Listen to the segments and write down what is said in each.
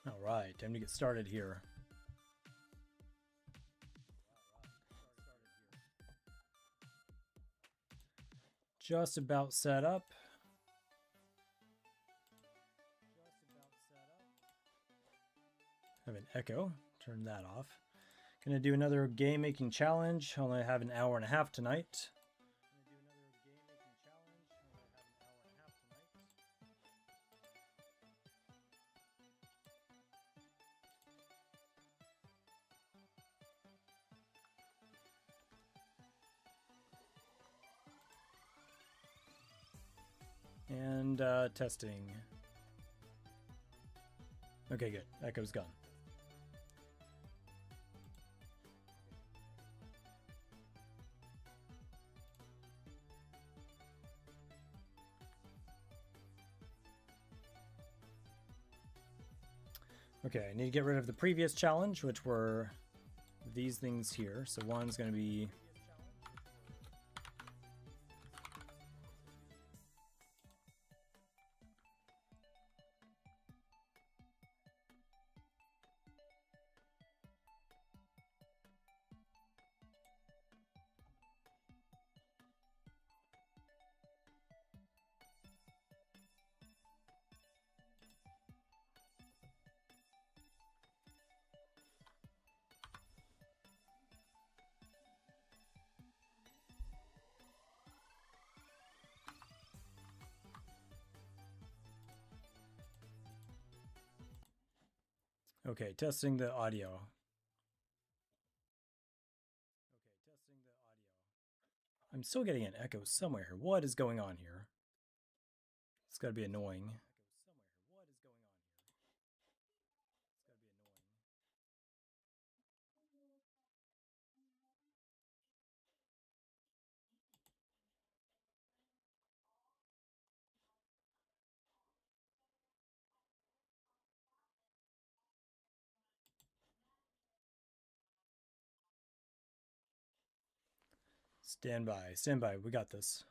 All right, time to get started here. Just about set up. Have an echo. Turn that off. Gonna do another game making challenge. Only have an hour and a half tonight. And testing. Okay, good. Echo's gone. Okay, I need to get rid of the previous challenge, which were these things here. So one's going to be okay, testing the audio. I'm still getting an echo somewhere here. What is going on here? It's got to be annoying. Stand by, stand by. We got this.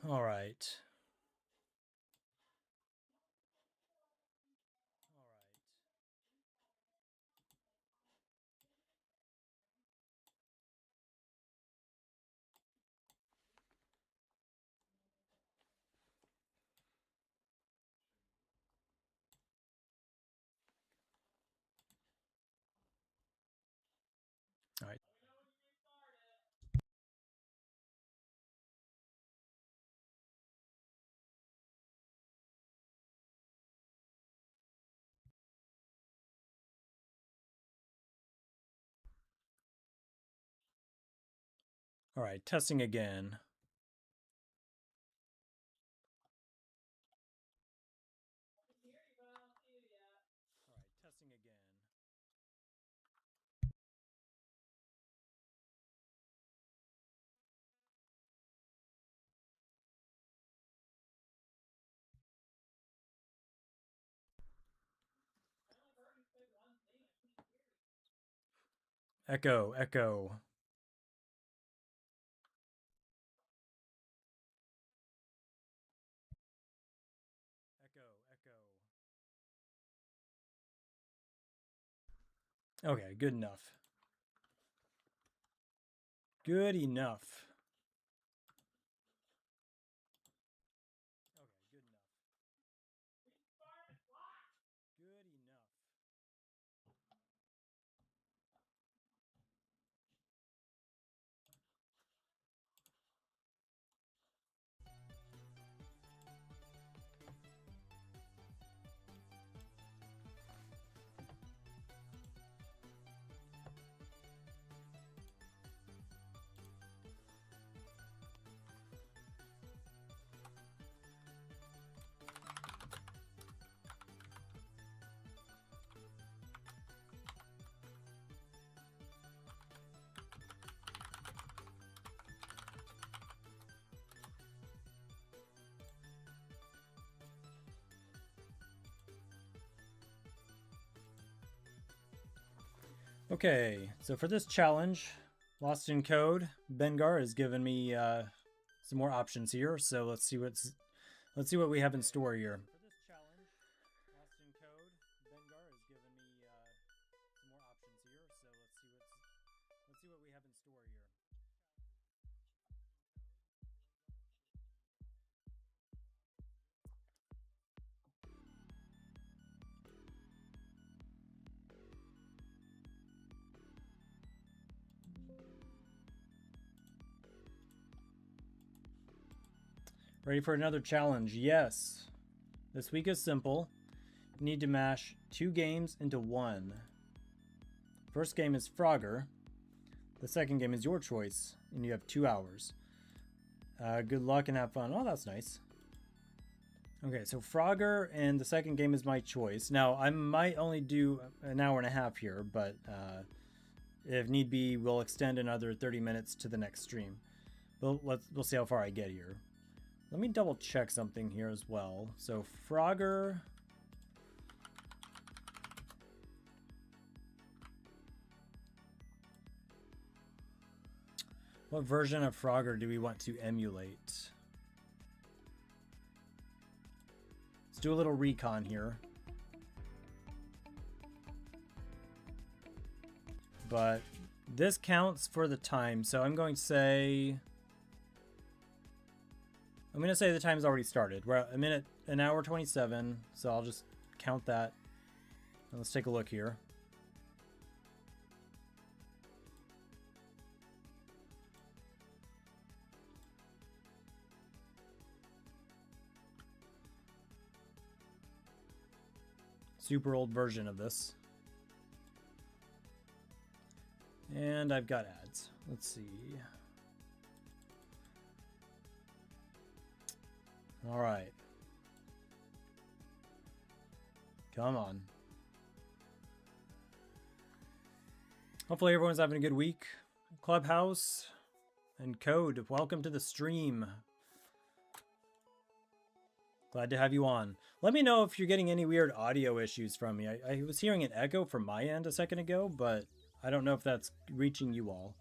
All right. All right. All right, testing again. Testing again. Echo, echo. Okay, good enough. Good enough. Okay, good enough. Good enough. Okay, so for this challenge, Lost in Code, Bengar has given me some more options here. So let's see what we have in store here. For this challenge, Lost in Code, Bengar has given me some more options here. So let's see what we have in store here. Ready for another challenge? Yes. This week is simple. You need to mash 2 games into 1. First game is Frogger. The second game is your choice, and you have 2 hours. Good luck and have fun. Oh, that's nice. Okay, so Frogger, and the second game is my choice. Now, I might only do an hour and a half here, but if need be, we'll extend another 30 minutes to the next stream. We'll see how far I get here. Let me double check something here as well. So Frogger. What version of Frogger do we want to emulate? Let's do a little recon here. But this counts for the time, so I'm going to say the time's already started. We're at an hour 27, so I'll just count that. And let's take a look here. Super old version of this. And I've got ads. Let's see. All right. Come on. Hopefully everyone's having a good week. Clubhouse and Code, welcome to the stream. Glad to have you on. Let me know if you're getting any weird audio issues from me. I was hearing an echo from my end a second ago, but I don't know if that's reaching you all.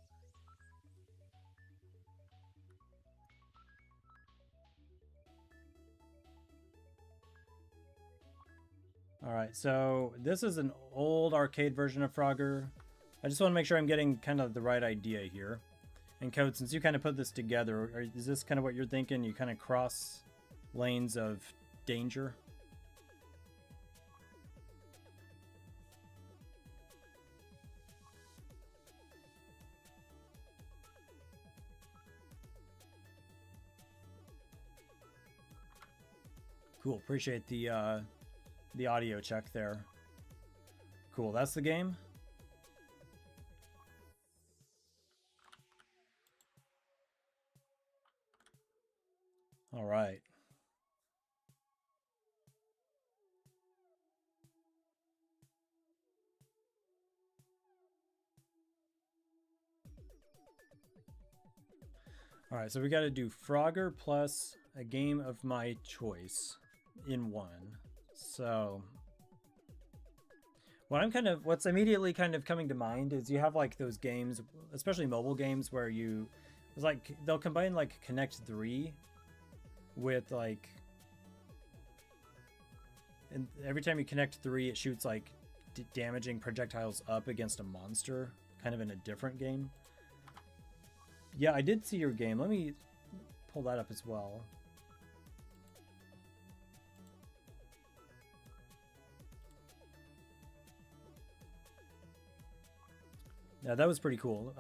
Alright, so this is an old arcade version of Frogger. I just want to make sure I'm getting kind of the right idea here. And Code, since you kind of put this together, is this kind of what you're thinking? You kind of cross lanes of danger? Cool, appreciate the audio check there. Cool, that's the game. All right. All right, so we got to do Frogger plus a game of my choice in one. So what's immediately kind of coming to mind is you have like those games, especially mobile games, where it's like they'll combine like Connect 3 with like, and every time you connect 3, it shoots like damaging projectiles up against a monster, kind of in a different game. Yeah, I did see your game. Let me pull that up as well. Yeah, that was pretty cool.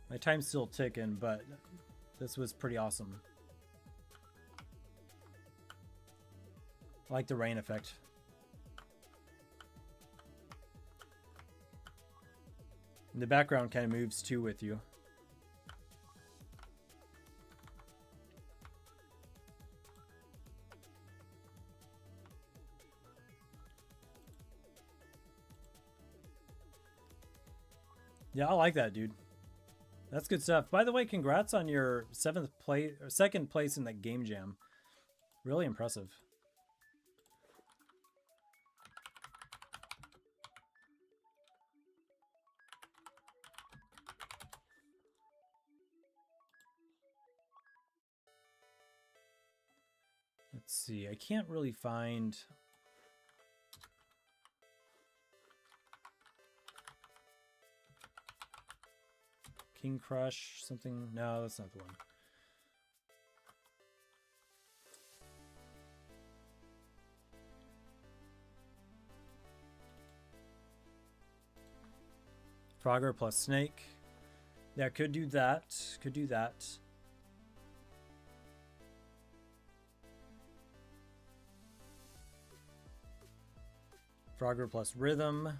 My time's still ticking, but this was pretty awesome. I like the rain effect. And the background kind of moves too with you. Yeah, I like that, dude. That's good stuff. By the way, congrats on your second place in that game jam. Really impressive. Let's see. I can't really find... King Crush, something? No, that's not the one. Frogger plus Snake. Yeah, could do that. Could do that. Frogger plus Rhythm.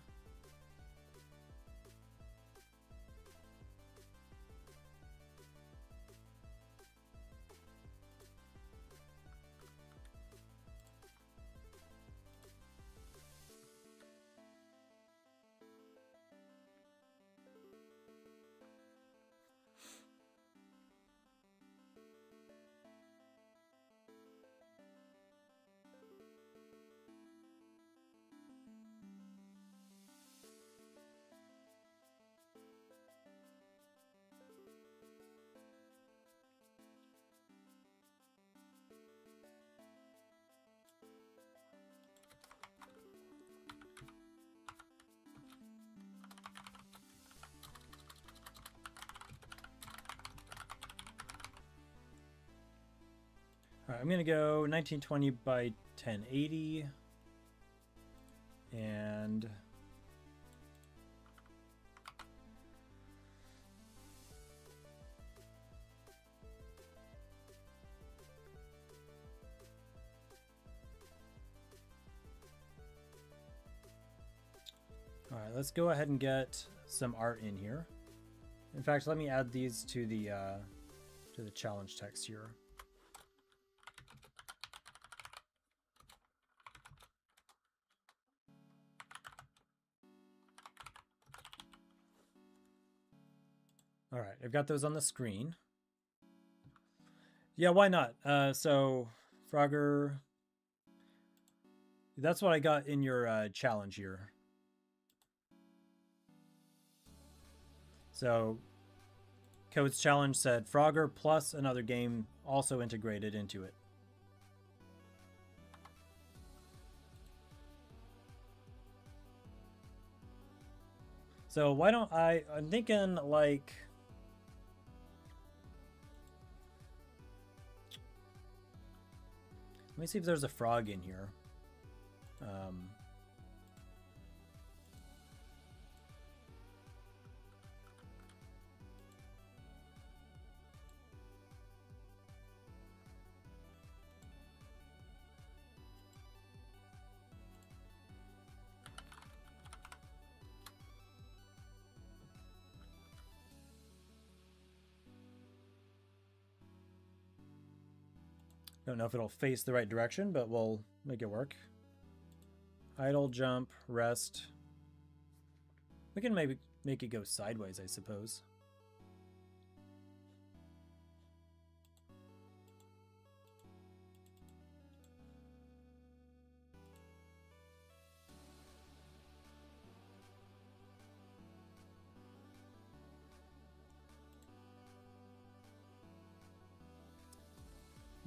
All right, I'm going to go 1920 by 1080. And... all right, let's go ahead and get some art in here. In fact, let me add these to the challenge text here. All right, I've got those on the screen. Yeah, why not? So, Frogger, that's what I got in your challenge here. So, Code's challenge said Frogger plus another game also integrated into it. So why don't I'm thinking like... Let me see if there's a frog in here. Don't know if it'll face the right direction, but we'll make it work. Idle, jump, rest. We can maybe make it go sideways, I suppose.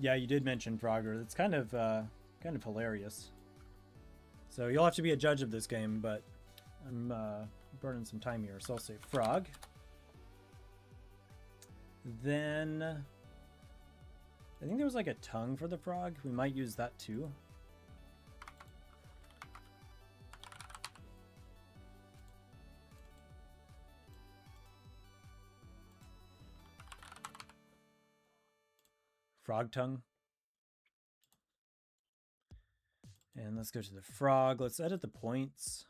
Yeah, you did mention Frogger. It's kind of hilarious. So you'll have to be a judge of this game, but I'm burning some time here, so I'll say frog. Then I think there was like a tongue for the frog. We might use that too. Frog tongue. And let's go to the frog. Let's edit the points.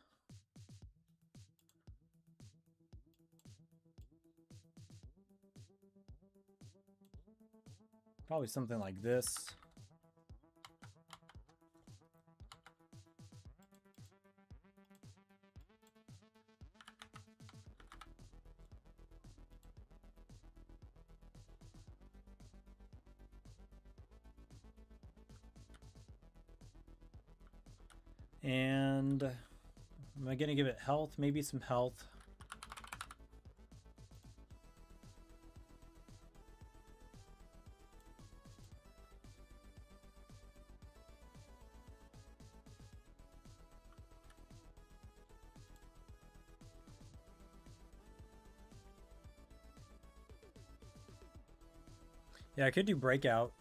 Probably something like this. And am I going to give it health? Maybe some health. Yeah, I could do breakout.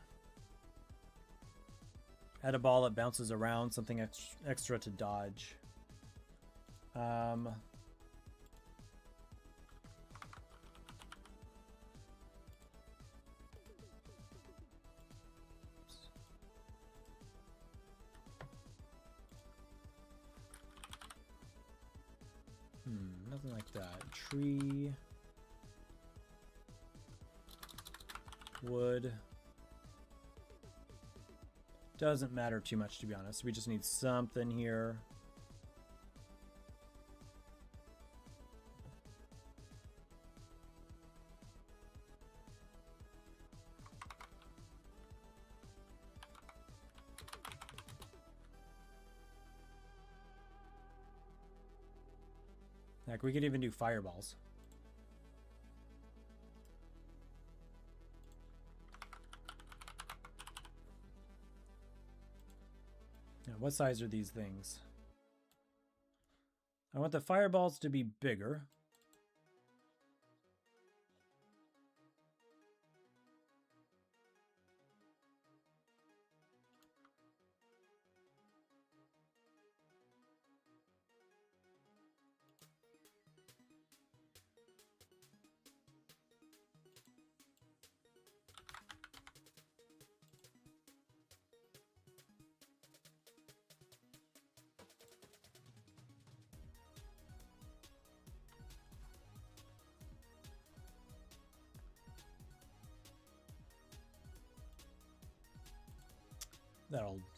Add a ball that bounces around, something extra to dodge. Nothing like that. Tree. Wood. Doesn't matter too much, to be honest. We just need something here. Heck, we could even do fireballs. Now, what size are these things? I want the fireballs to be bigger.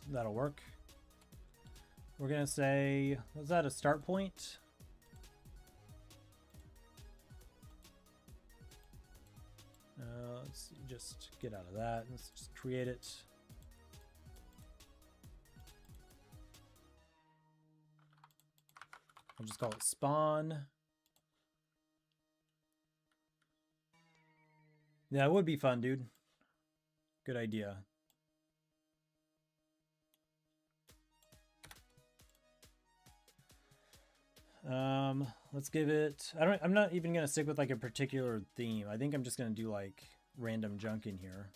That'll work. We're gonna say, was that a start point? Let's just get out of that. Let's just create it. I'll just call it spawn. Yeah, it would be fun, dude. Good idea. Let's give it, I'm not even gonna stick with like a particular theme. I think I'm just gonna do like random junk in here.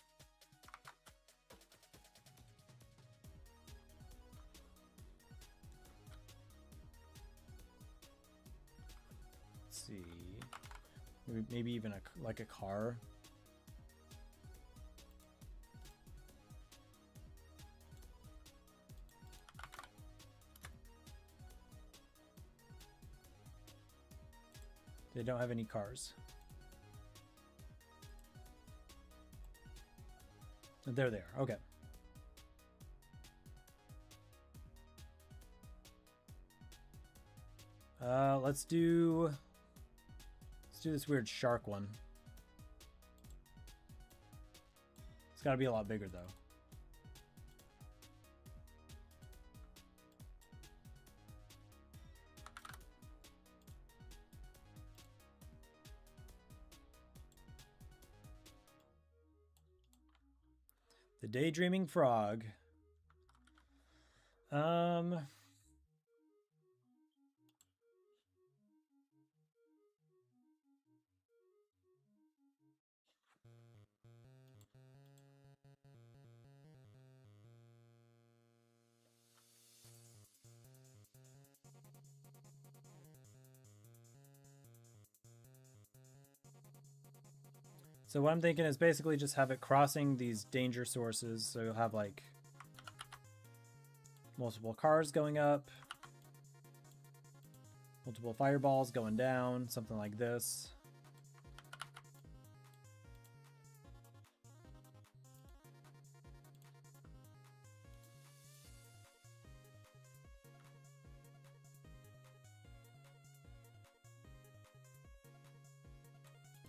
Let's see, maybe even like a car. They don't have any cars. There they are. Okay. Let's do this weird shark one. It's got to be a lot bigger though. The Daydreaming Frog. So what I'm thinking is basically just have it crossing these danger sources. So you'll have like multiple cars going up, multiple fireballs going down, something like this.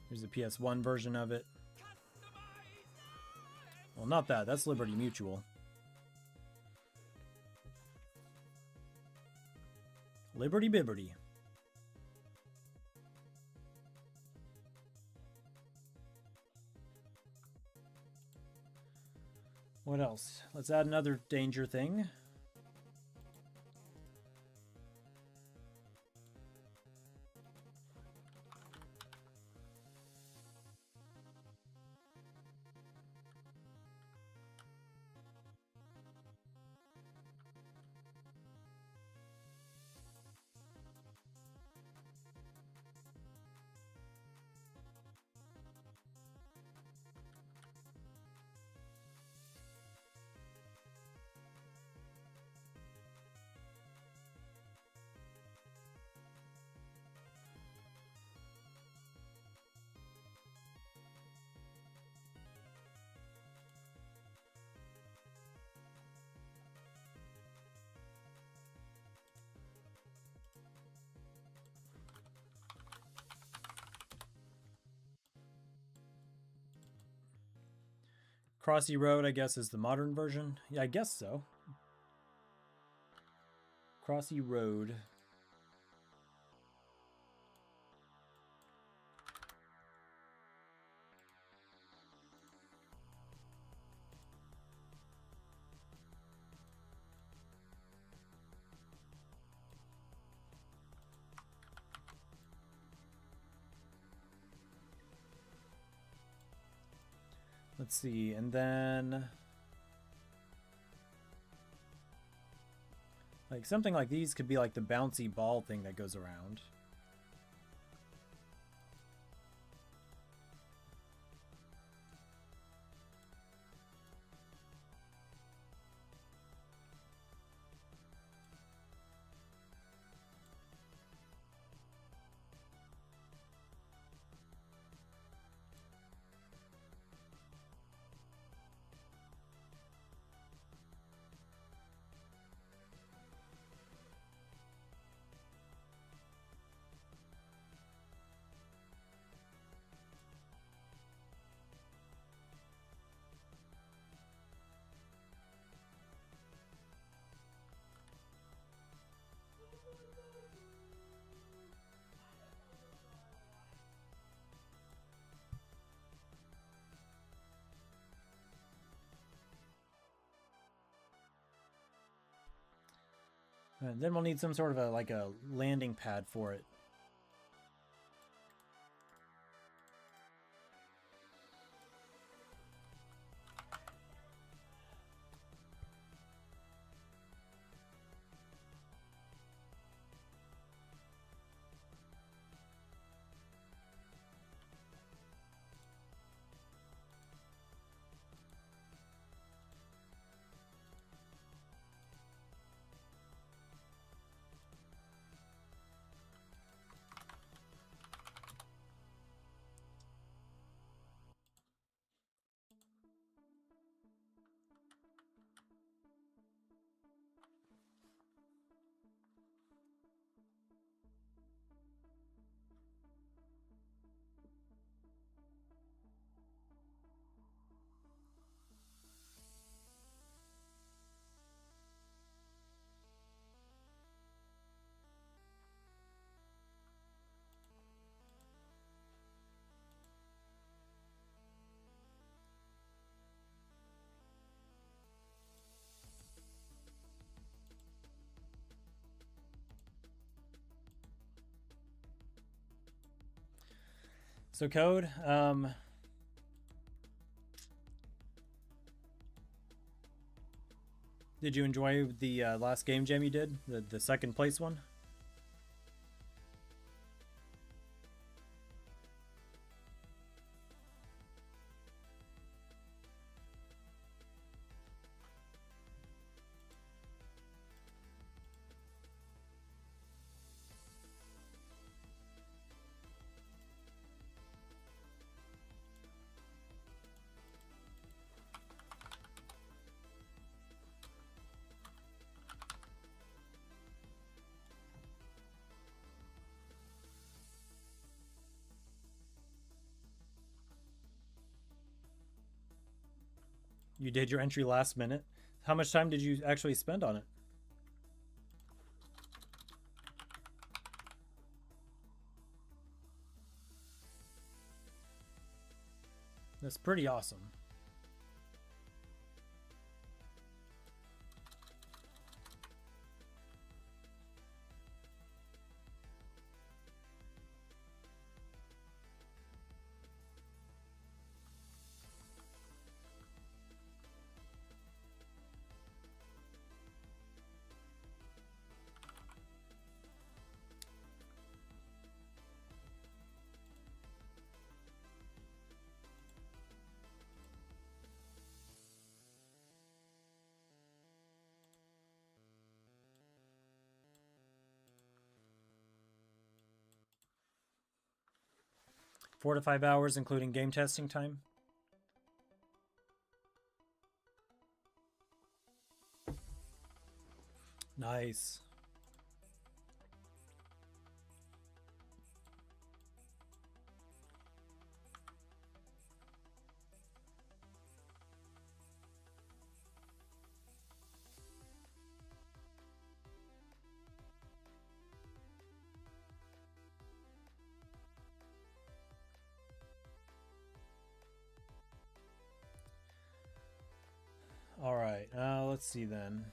Here's the PS1 version of it. Well, not that. That's Liberty Mutual. Liberty Bibberty. What else? Let's add another danger thing. Crossy Road, I guess, is the modern version. Yeah, I guess so. Crossy Road. Let's see, and then like something like these could be like the bouncy ball thing that goes around. And then we'll need some sort of a like a landing pad for it. So Code, did you enjoy the last game jam you did? The second place one? You did your entry last minute? How much time did you actually spend on it? That's pretty awesome. Four to 5 hours, including game testing time. Nice. All right, let's see then.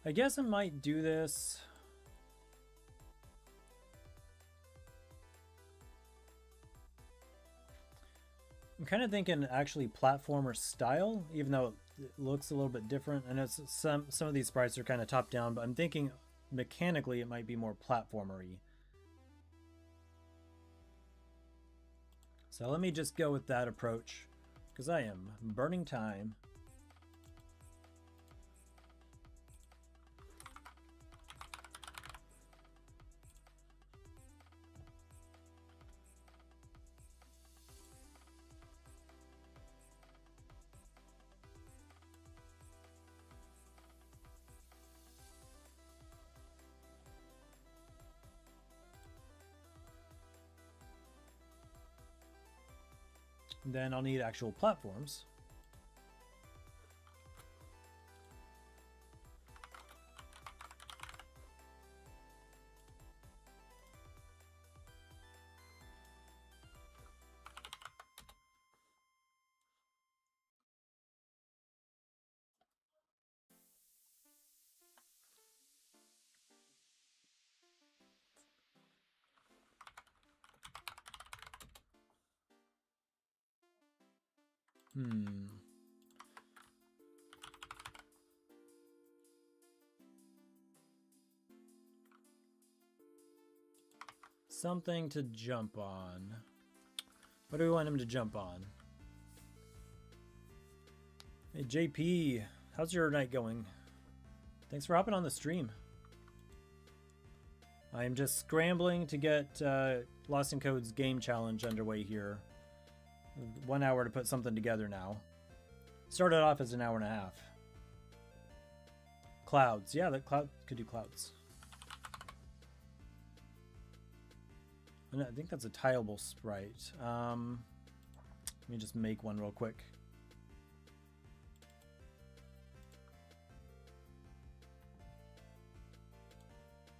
I guess I might do this. I'm kind of thinking actually platformer style, even though it looks a little bit different. I know some of these sprites are kind of top down, but I'm thinking mechanically it might be more platformery. So let me just go with that approach, because I am burning time. Then I'll need actual platforms. Something to jump on. What do we want him to jump on? Hey JP, how's your night going? Thanks for hopping on the stream. I am just scrambling to get Lost in Code's game challenge underway here. 1 hour to put something together now. Started off as an hour and a half. Clouds. Yeah, that cloud could do clouds. And I think that's a tileable sprite. Let me just make one real quick.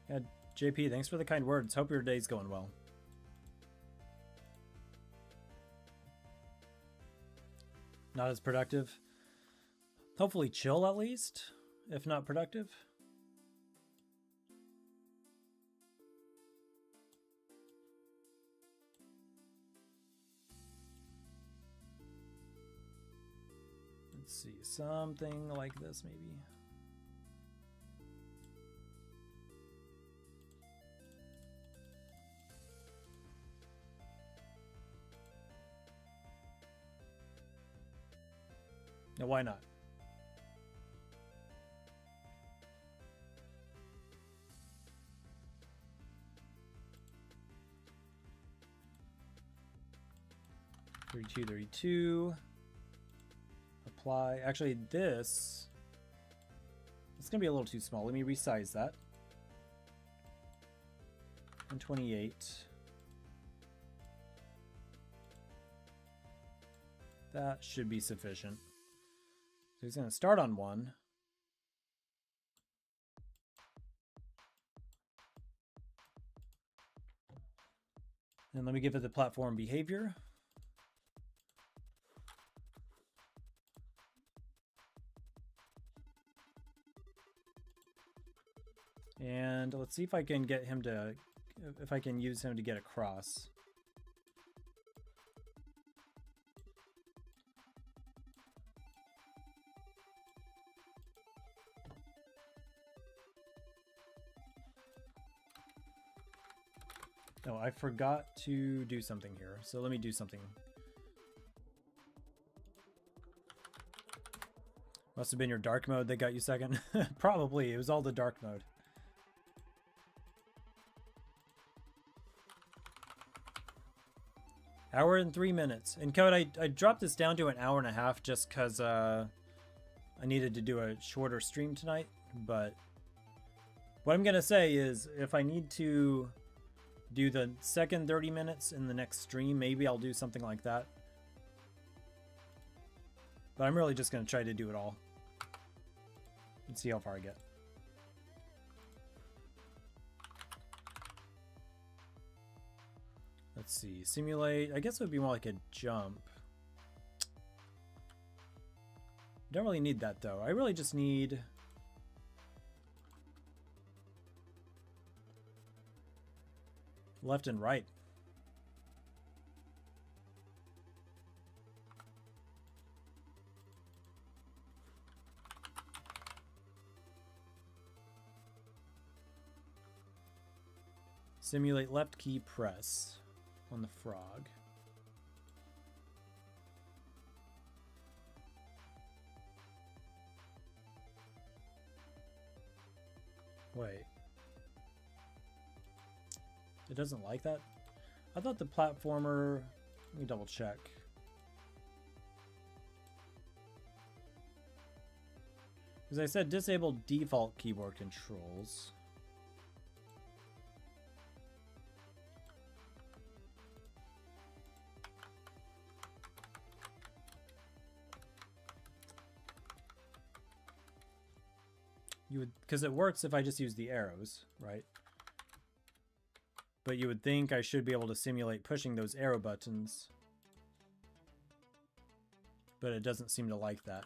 Yeah, JP, thanks for the kind words. Hope your day's going well. Not as productive. Hopefully chill at least, if not productive. Let's see, something like this maybe. Now, why not? $32.32. apply. Actually, this... It's going to be a little too small. Let me resize that. 128. That should be sufficient. So he's going to start on 1. And let me give it the platform behavior. And let's see if I can get him to, if I can use him to get across. Oh, I forgot to do something here. So let me do something. Must have been your dark mode that got you second. Probably. It was all the dark mode. Hour and 3 minutes. And Code, I dropped this down to an hour and a half just because I needed to do a shorter stream tonight. But what I'm going to say is if I need to do the second 30 minutes in the next stream, maybe I'll do something like that. But I'm really just going to try to do it all and see how far I get. Let's see, simulate. I guess it would be more like a jump. Don't really need that though. I really just need left and right. Simulate left key press on the frog. Wait. It doesn't like that? I thought the platformer... Let me double check. Because I said disable default keyboard controls. You would, because it works if I just use the arrows, right? But you would think I should be able to simulate pushing those arrow buttons. But it doesn't seem to like that.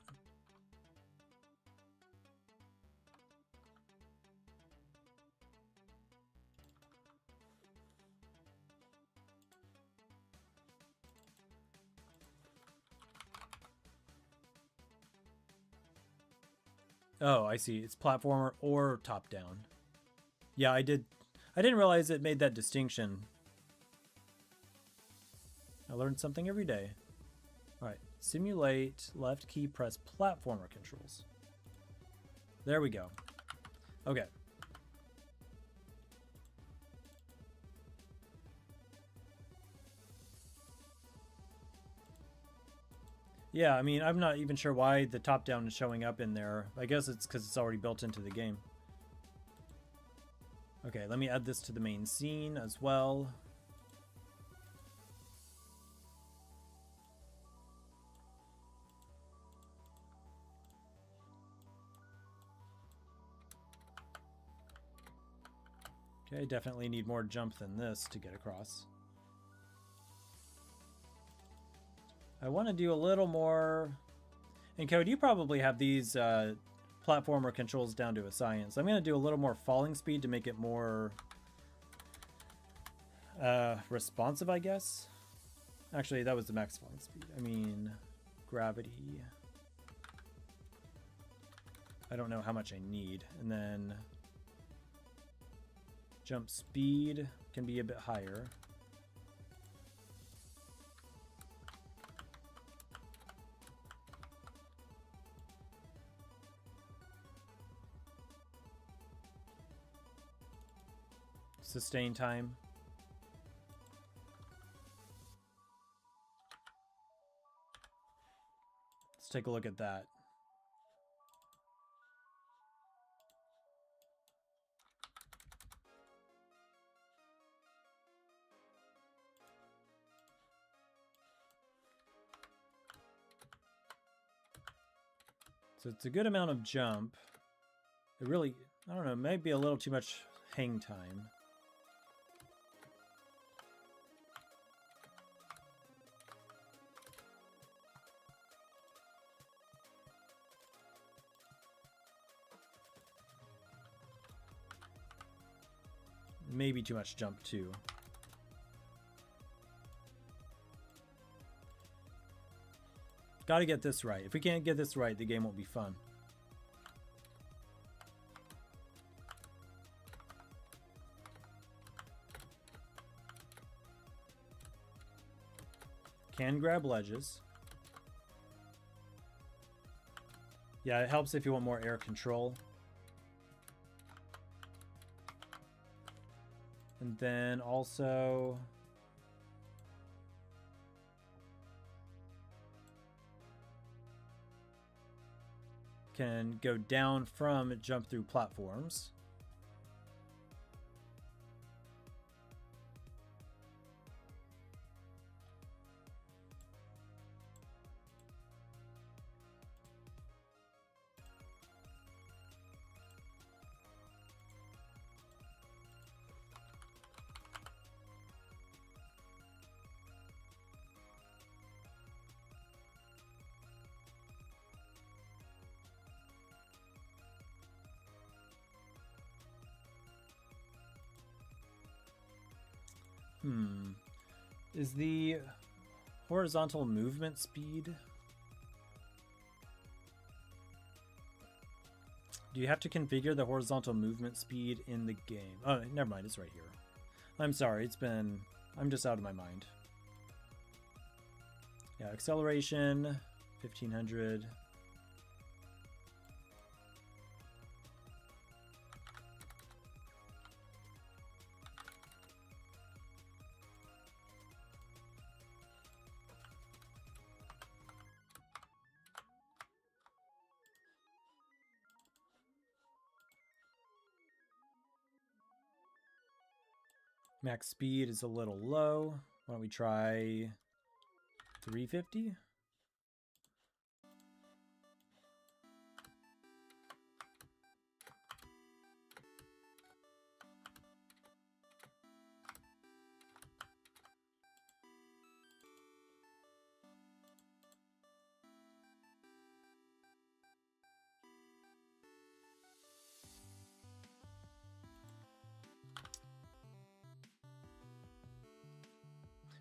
Oh, I see. It's platformer or top down. Yeah, I didn't realize it made that distinction. I learned something every day. All right, simulate left key press platformer controls. There we go. Okay. Yeah, I mean, I'm not even sure why the top-down is showing up in there. I guess it's because it's already built into the game. Okay, let me add this to the main scene as well. Okay, definitely need more jump than this to get across. I want to do a little more. And Code, you probably have these platformer controls down to a science. I'm going to do a little more falling speed to make it more responsive, I guess. Actually, that was the max falling speed. I mean, gravity. I don't know how much I need. And then jump speed can be a bit higher. Sustain time. Let's take a look at that. So it's a good amount of jump. It really, I don't know, maybe a little too much hang time. Maybe too much jump too. Gotta get this right. If we can't get this right, the game won't be fun. Can grab ledges. Yeah, it helps if you want more air control. And then also... can go down from jump through platforms. Is the horizontal movement speed? Do you have to configure the horizontal movement speed in the game? Oh, never mind, it's right here. I'm sorry, I'm just out of my mind. Yeah, acceleration, 1500. Max speed is a little low. Why don't we try 350?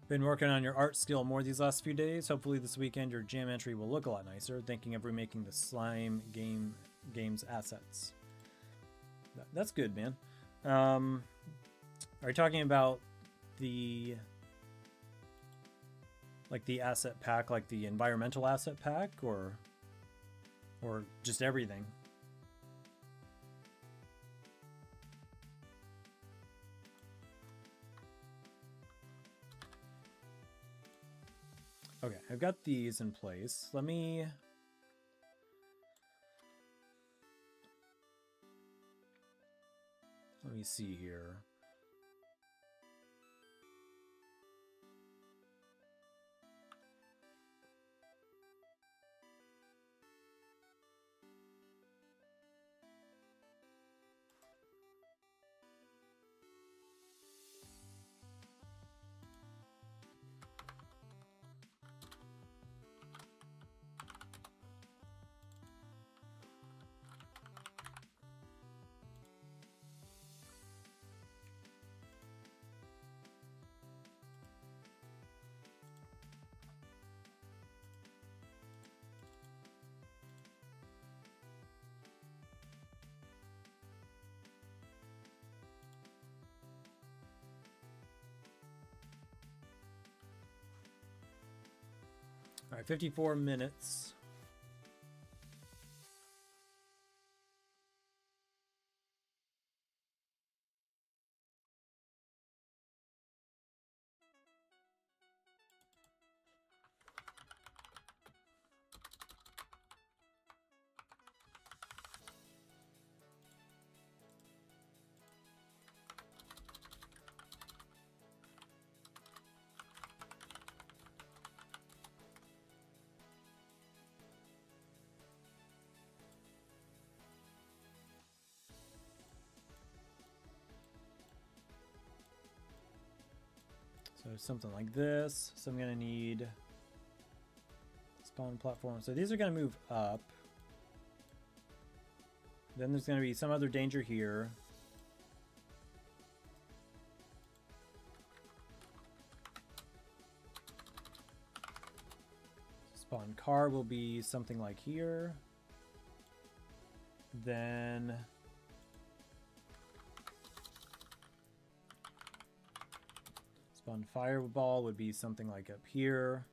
Been working on your art skill more these last few days. Hopefully this weekend your jam entry will look a lot nicer. Thinking of remaking the slime game's assets. That's good, man. Are you talking about the asset pack, like the environmental asset pack, or just everything? Okay, I've got these in place. Let me see here. All right, 54 minutes. So something like this. So I'm going to need spawn platform. So these are going to move up. Then there's going to be some other danger here. Spawn car will be something like here. Then spawn fireball would be something like up here.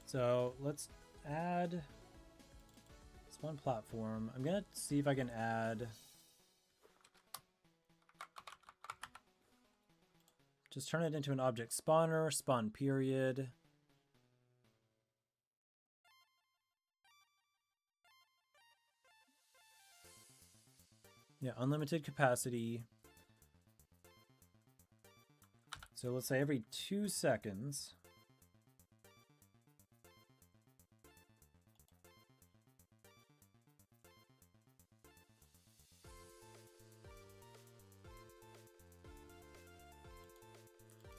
So let's add spawn platform. I'm gonna see if I can add, just turn it into an object spawner, spawn period. Yeah, unlimited capacity. So let's say every 2 seconds.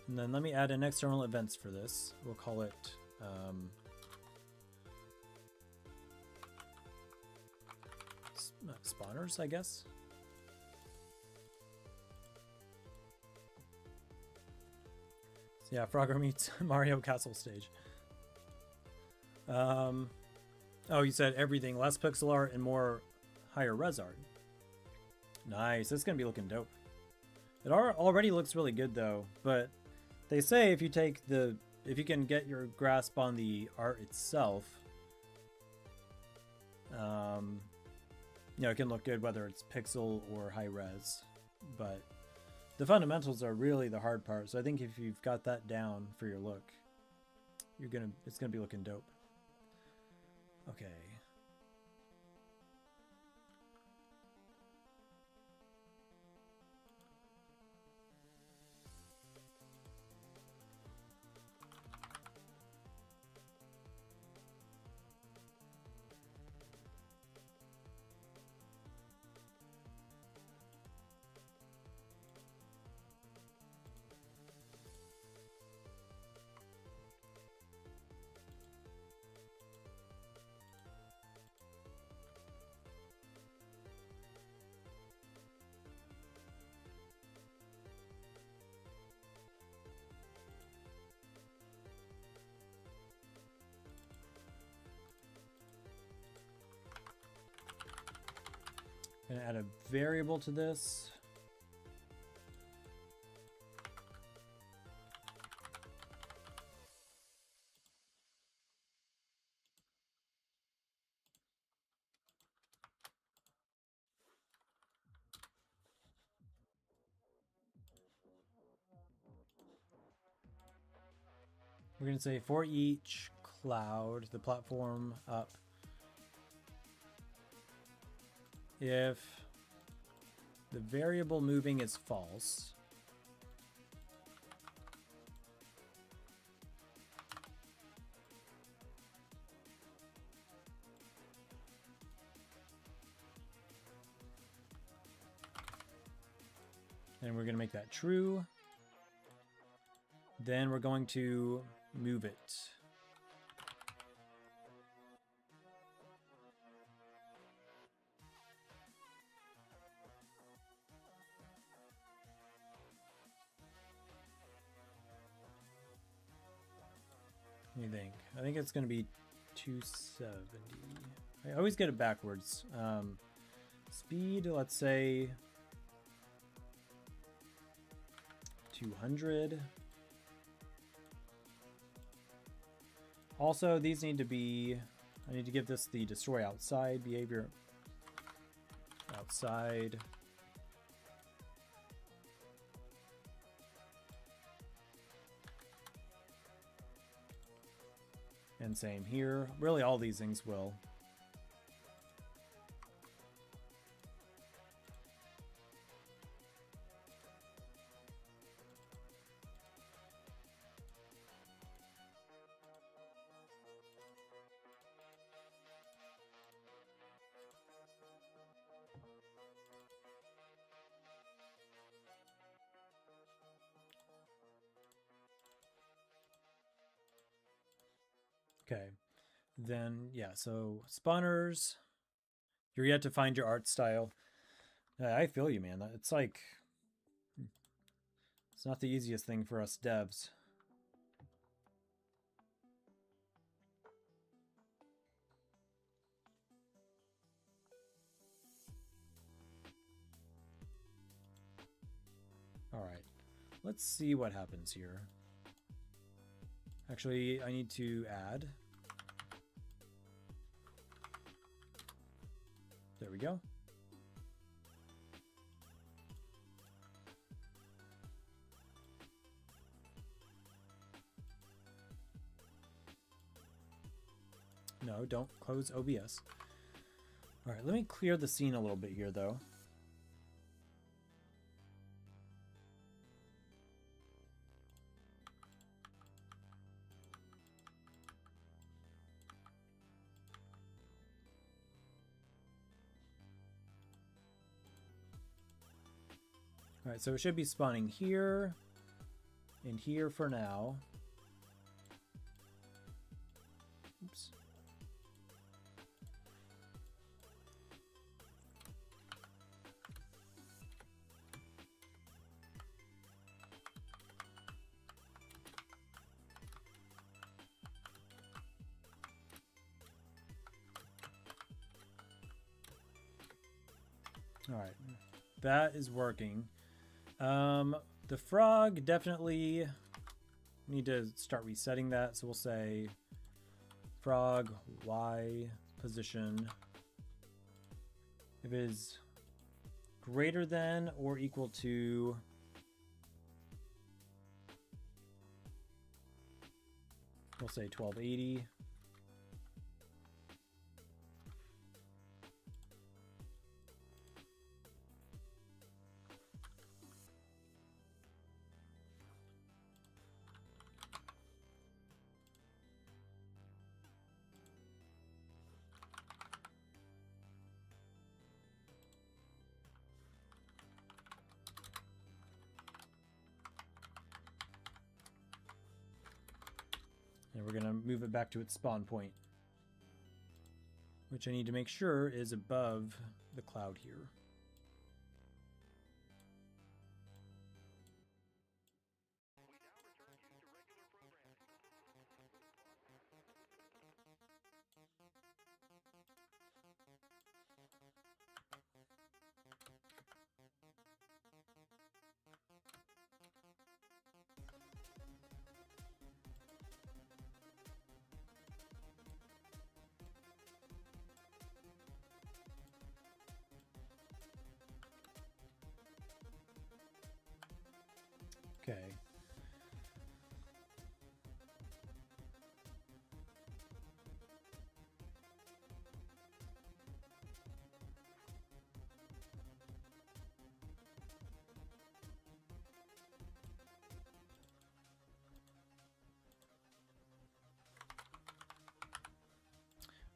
And then let me add an external events for this. We'll call it spawners, I guess. So yeah, Frogger meets Mario Castle stage. Oh, you said everything, less pixel art and more higher res art. Nice, that's gonna be looking dope. It already looks really good though, but they say if you can get your grasp on the art itself, you know, it can look good whether it's pixel or high res. But the fundamentals are really the hard part. So I think if you've got that down for your look, it's gonna be looking dope. Okay. Gonna add a variable to this. We're gonna say for each cloud, the platform up, if the variable moving is false, and we're going to make that true, then we're going to move it. What do you think? I think it's going to be 270. I always get it backwards. Speed, let's say 200. Also, these need to be, I need to give this the destroy outside behavior. Outside. And same here. Really, all these things will. Okay, then yeah, so spawners, you're yet to find your art style. I feel you, man. It's like, it's not the easiest thing for us devs. All right, let's see what happens here. Actually, I need to add. There we go. No, don't close OBS. All right, let me clear the scene a little bit here, though. All right, so it should be spawning here and here for now. Oops. All right, that is working. The frog, definitely need to start resetting that. So we'll say frog Y position. If it is greater than or equal to we'll say 1280. And we're going to move it back to its spawn point, which I need to make sure is above the cloud here. Okay.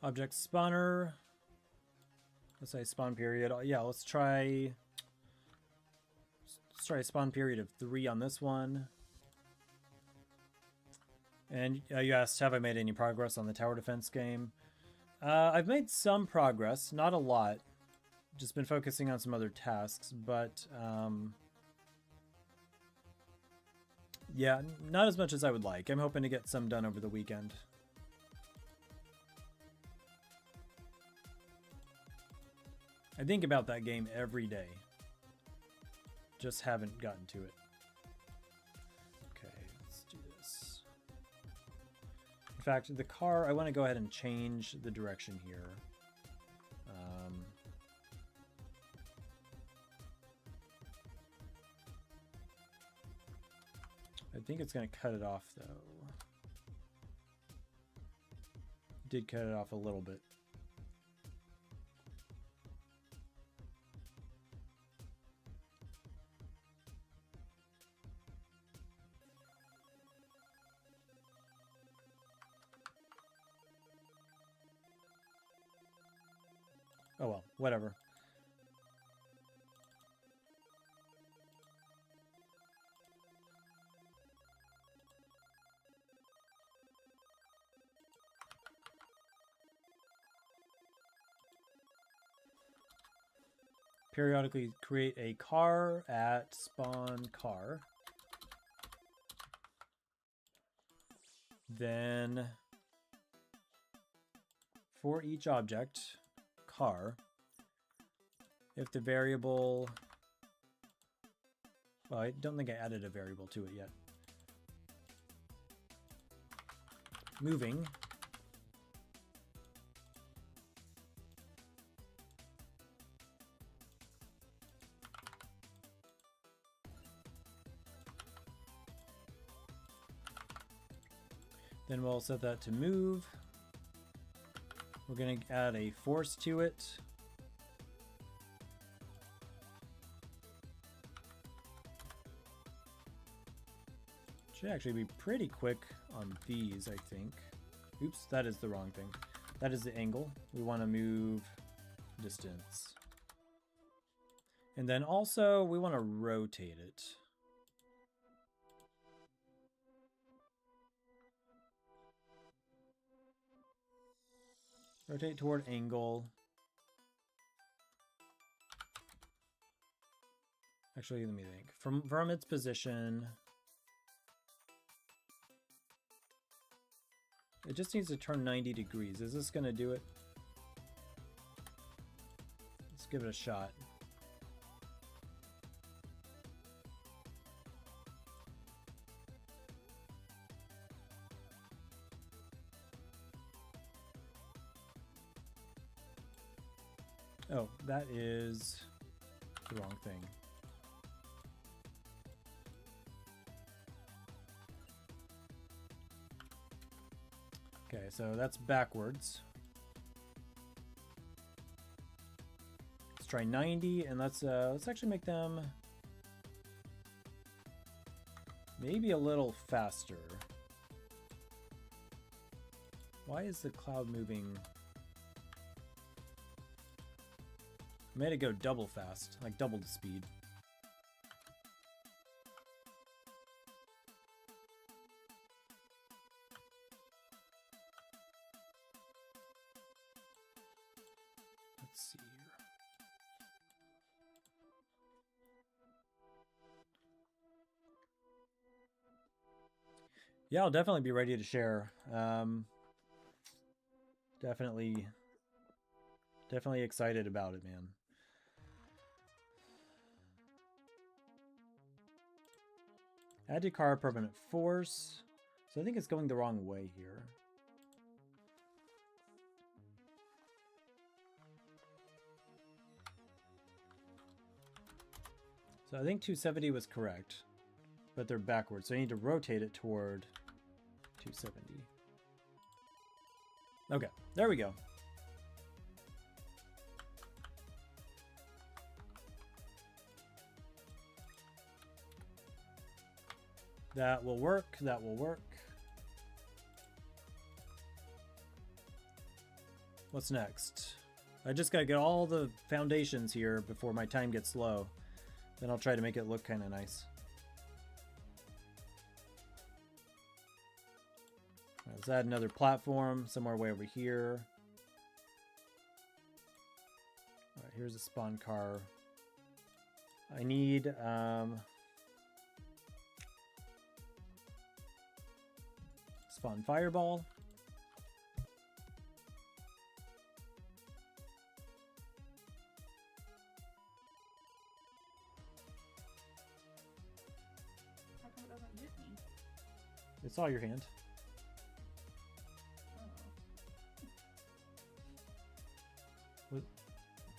Object spawner. Let's say spawn period. Yeah, let's try a spawn period of 3 on this one. And you asked, have I made any progress on the tower defense game? I've made some progress, not a lot. Just been focusing on some other tasks, but yeah, not as much as I would like. I'm hoping to get some done over the weekend. I think about that game every day. Just haven't gotten to it. Okay, let's do this. In fact, the car, I want to go ahead and change the direction here. I think it's going to cut it off, though. It did cut it off a little bit. Oh well, whatever. Periodically create a car at spawn car. Then for each object, car, if the variable, well, I don't think I added a variable to it yet. Moving. Then we'll set that to move. We're going to add a force to it. Should actually be pretty quick on these, I think. Oops, that is the wrong thing. That is the angle. We want to move distance. And then also we want to rotate it. Rotate toward angle. Actually, let me think. From its position, it just needs to turn 90 degrees. Is this going to do it? Let's give it a shot. Oh, that is the wrong thing. Okay, so that's backwards. Let's try 90, and let's actually make them maybe a little faster. Why is the cloud moving? I made it go double fast, like double the speed. Let's see here. Yeah, I'll definitely be ready to share. Definitely excited about it, man. Add to car permanent force. So I think it's going the wrong way here. So I think 270 was correct, but they're backwards. So I need to rotate it toward 270. Okay, there we go. That will work, that will work. What's next? I just gotta get all the foundations here before my time gets low. Then I'll try to make it look kind of nice. Let's add another platform somewhere way over here. All right, here's a spawn car. I need spawn fireball. They saw your hand.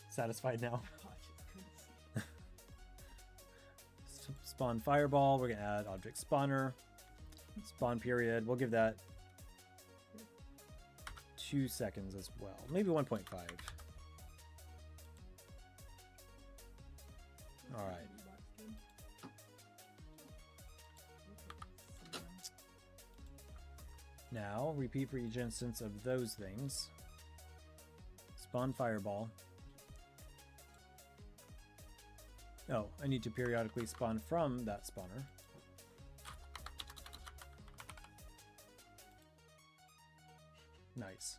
Satisfied now. Spawn fireball. We're gonna add object spawner. Spawn period. We'll give that 2 seconds as well. Maybe 1.5. All right. Now repeat for each instance of those things. Spawn fireball. Oh, I need to periodically spawn from that spawner. Nice.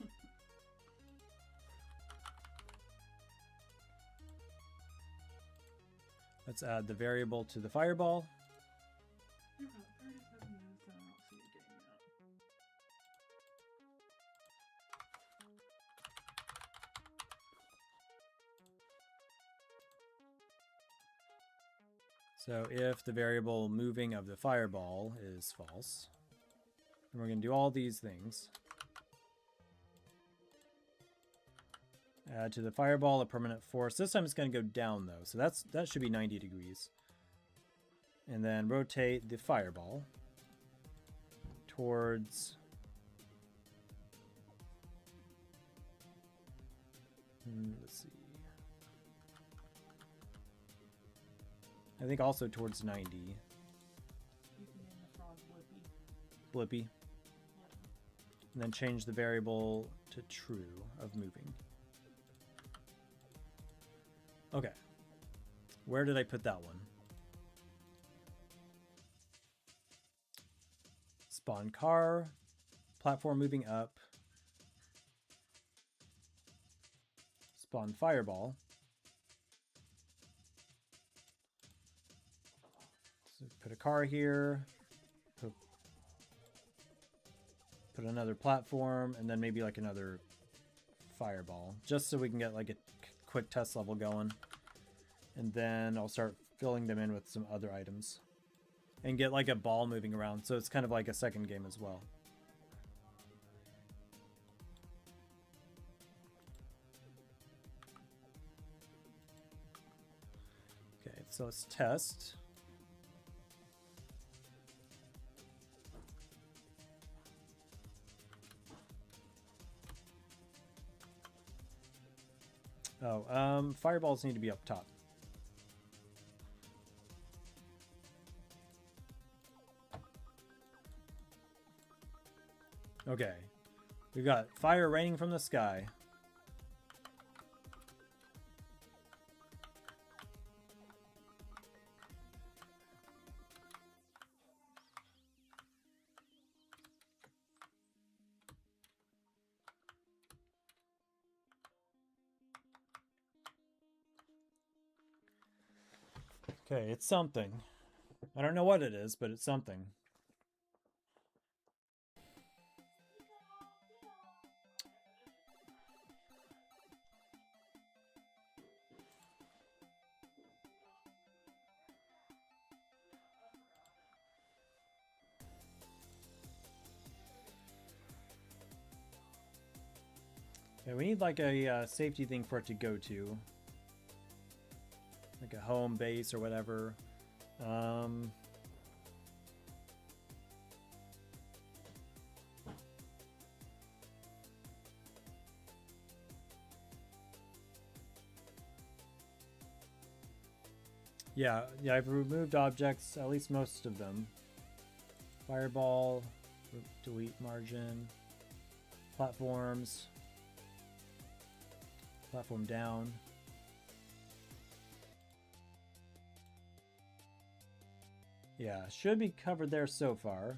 Let's add the variable to the fireball. So if the variable moving of the fireball is false, then we're going to do all these things. Add to the fireball a permanent force. This time it's going to go down though, so that should be 90 degrees. And then rotate the fireball towards let's see. I think also towards 90. You can name the frog Blippi. Blippi. And then change the variable to true of moving. Okay. Where did I put that one? Spawn car. Platform moving up. Spawn fireball. So put a car here. Put another platform, and then maybe like another fireball, just so we can get like a quick test level going. And then I'll start filling them in with some other items and get like a ball moving around, so it's kind of like a second game as well. Okay, so let's test. Oh, fireballs need to be up top. Okay. We've got fire raining from the sky. Okay, it's something. I don't know what it is, but it's something. Okay, we need like a safety thing for it to go to. Like a home base or whatever. Yeah, I've removed objects, at least most of them. Fireball, delete margin, platforms, platform down. Yeah, should be covered there so far.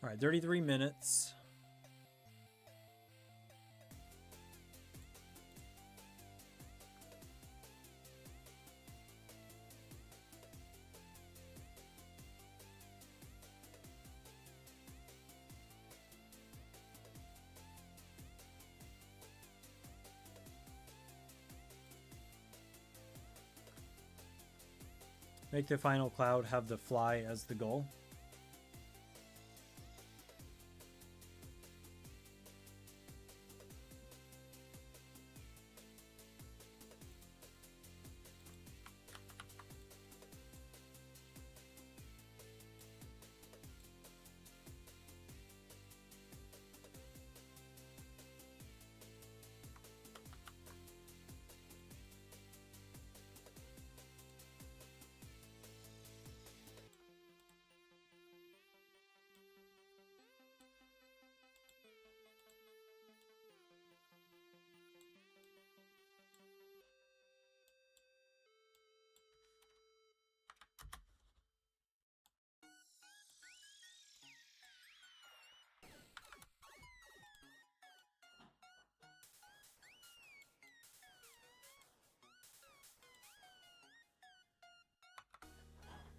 All right, 33 minutes. Make the final cloud have the fly as the goal.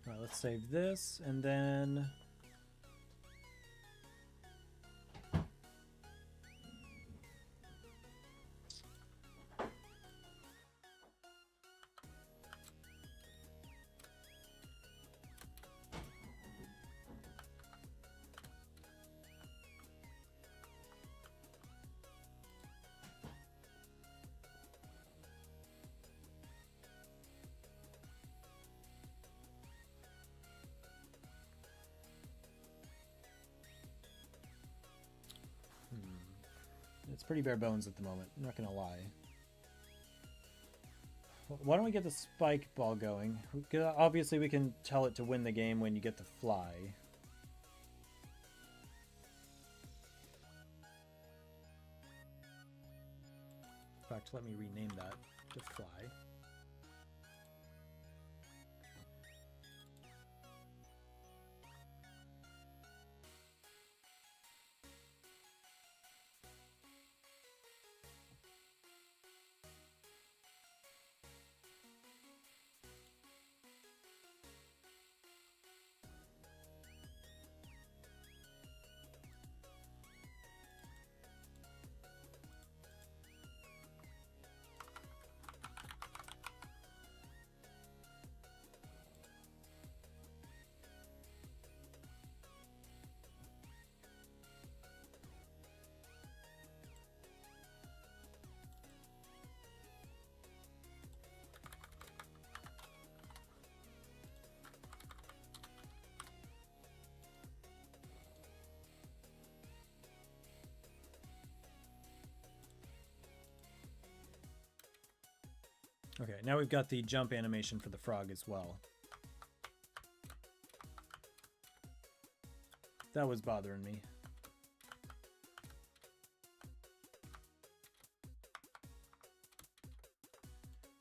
All right, let's save this, and then it's pretty bare bones at the moment, I'm not gonna lie. Why don't we get the spike ball going? Obviously we can tell it to win the game when you get the fly. In fact, let me rename that to fly. Okay, now we've got the jump animation for the frog as well. That was bothering me.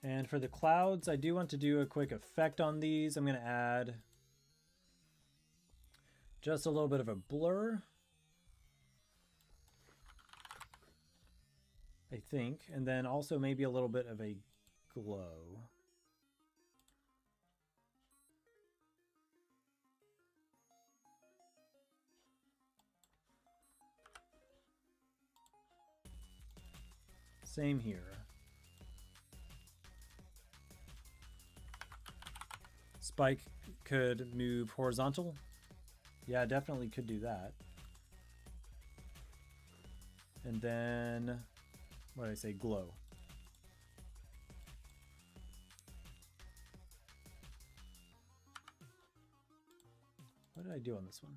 And for the clouds, I do want to do a quick effect on these. I'm going to add just a little bit of a blur, I think, and then also maybe a little bit of a glow. Same here. Spike could move horizontal. Yeah, definitely could do that. And then, what did I say? Glow. What did I do on this one?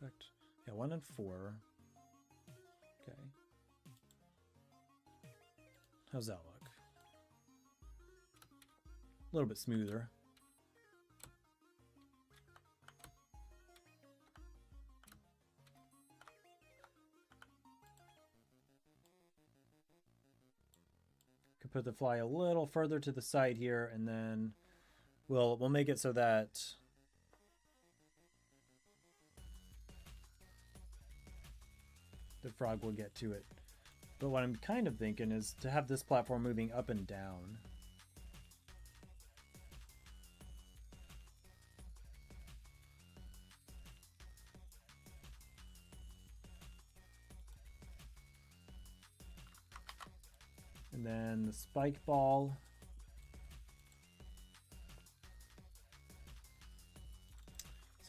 Effect. Yeah, 1 and 4. Okay. How's that look? A little bit smoother. Could put the fly a little further to the side here, and then we'll make it so that the frog will get to it. But what I'm kind of thinking is to have this platform moving up and down. And then the spike ball.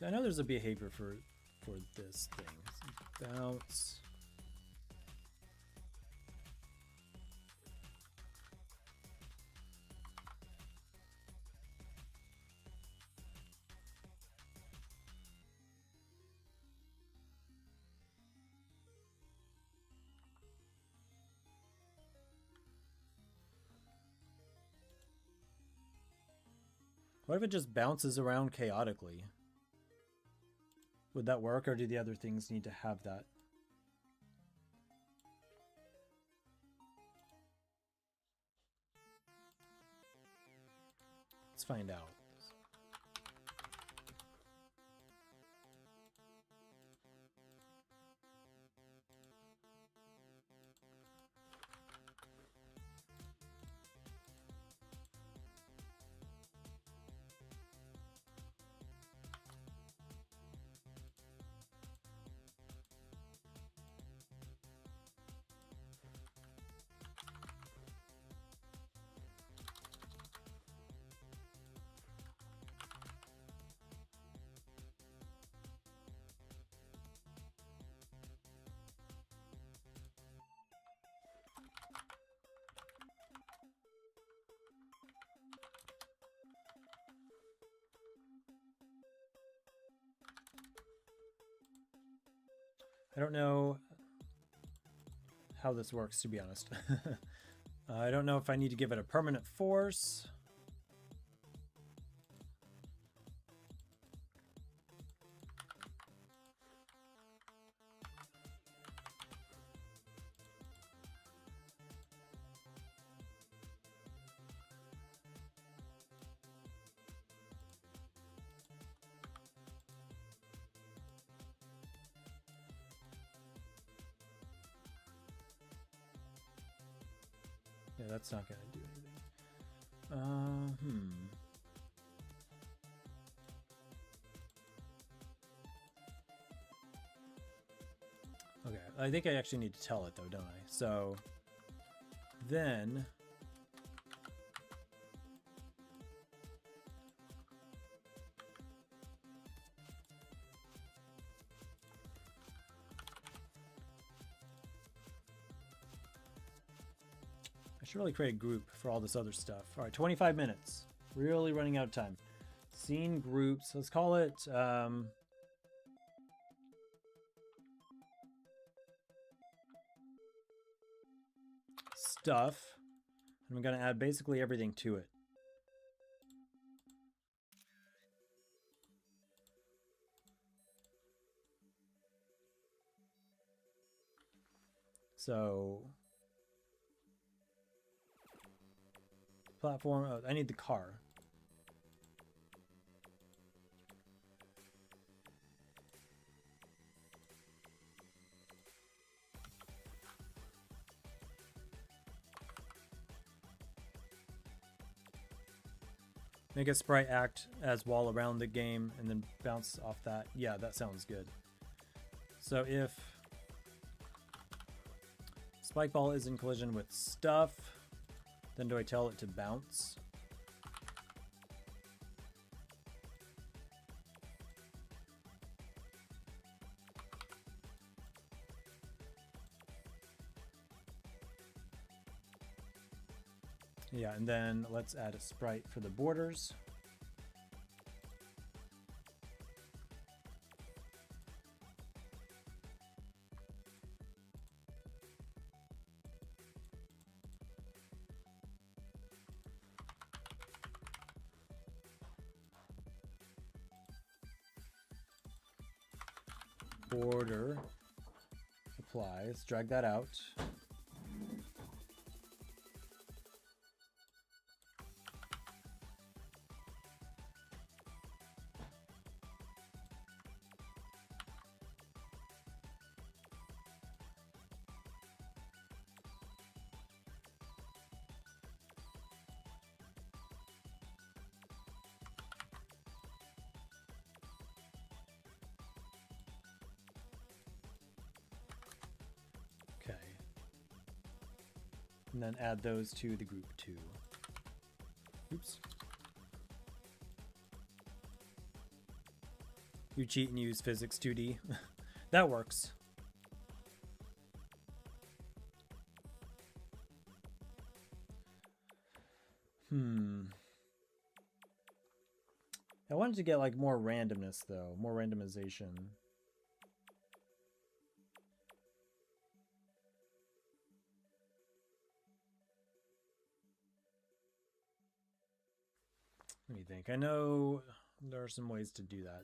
See, I know there's a behavior for this thing. Bounce. What if it just bounces around chaotically? Would that work, or do the other things need to have that? Let's find out. I don't know how this works, to be honest. I don't know if I need to give it a permanent force. Yeah, that's not going to do anything. Okay, I think I actually need to tell it though, don't I? So then I should really create a group for all this other stuff. All right, 25 minutes. Really running out of time. Scene groups. Let's call it stuff. And I'm going to add basically everything to it. So platform. Oh, I need the car. Make a sprite act as wall around the game and then bounce off that. Yeah, that sounds good. So if spike ball is in collision with stuff, then do I tell it to bounce? Yeah, and then let's add a sprite for the borders. Border apply. Let's drag that out. Okay. And then add those to the group 2. Oops. You cheat and use physics 2D. That works. I wanted to get like more randomness though, more randomization. Let me think. I know there are some ways to do that.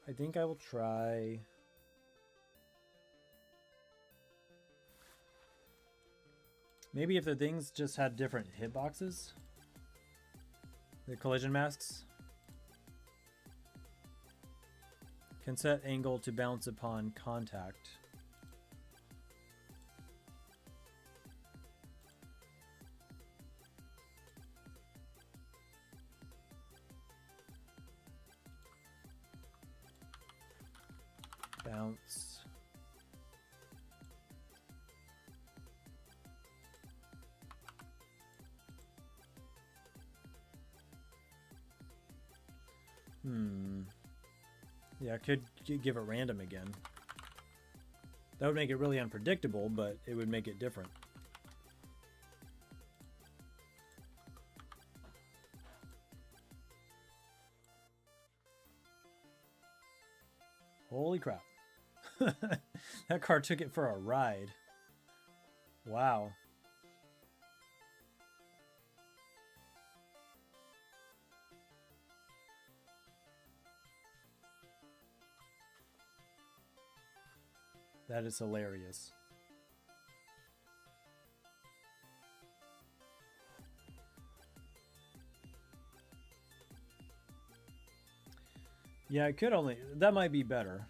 I think I will try. Maybe if the things just had different hitboxes. The collision masks can set angle to bounce upon contact. Bounce. Yeah, I could give it random again. That would make it really unpredictable, but it would make it different. Holy crap. That car took it for a ride. Wow. That is hilarious. Yeah, it could only... That might be better.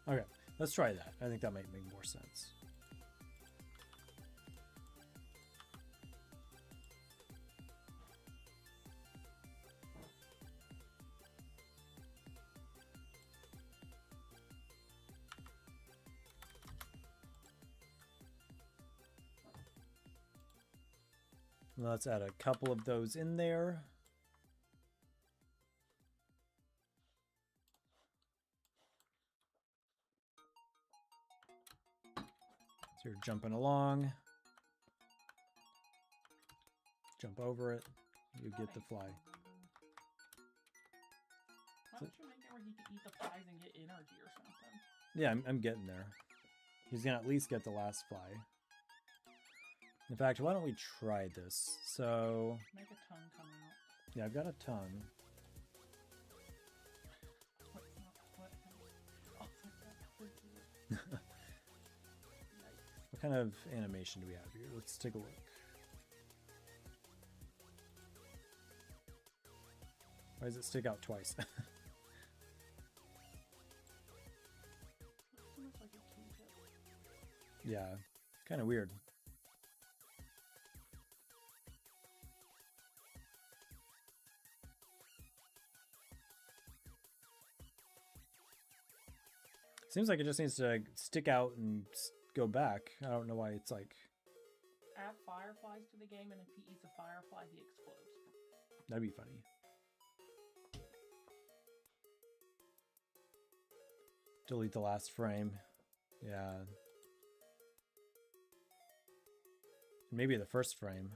Okay, let's try that. I think that might make more sense. Let's add a couple of those in there. So you're jumping along. Jump over it. You get the fly. Why don't you make it where he can eat the flies and get energy or something? Yeah, I'm getting there. He's gonna at least get the last fly. In fact, why don't we try this? So... Make a tongue come out. Yeah, I've got a tongue. What kind of animation do we have here? Let's take a look. Why does it stick out twice? Yeah, kind of weird. Seems like it just needs to stick out and go back. I don't know why it's like... Add fireflies to the game, and if he eats a firefly, he explodes. That'd be funny. Delete the last frame. Yeah. Maybe the first frame.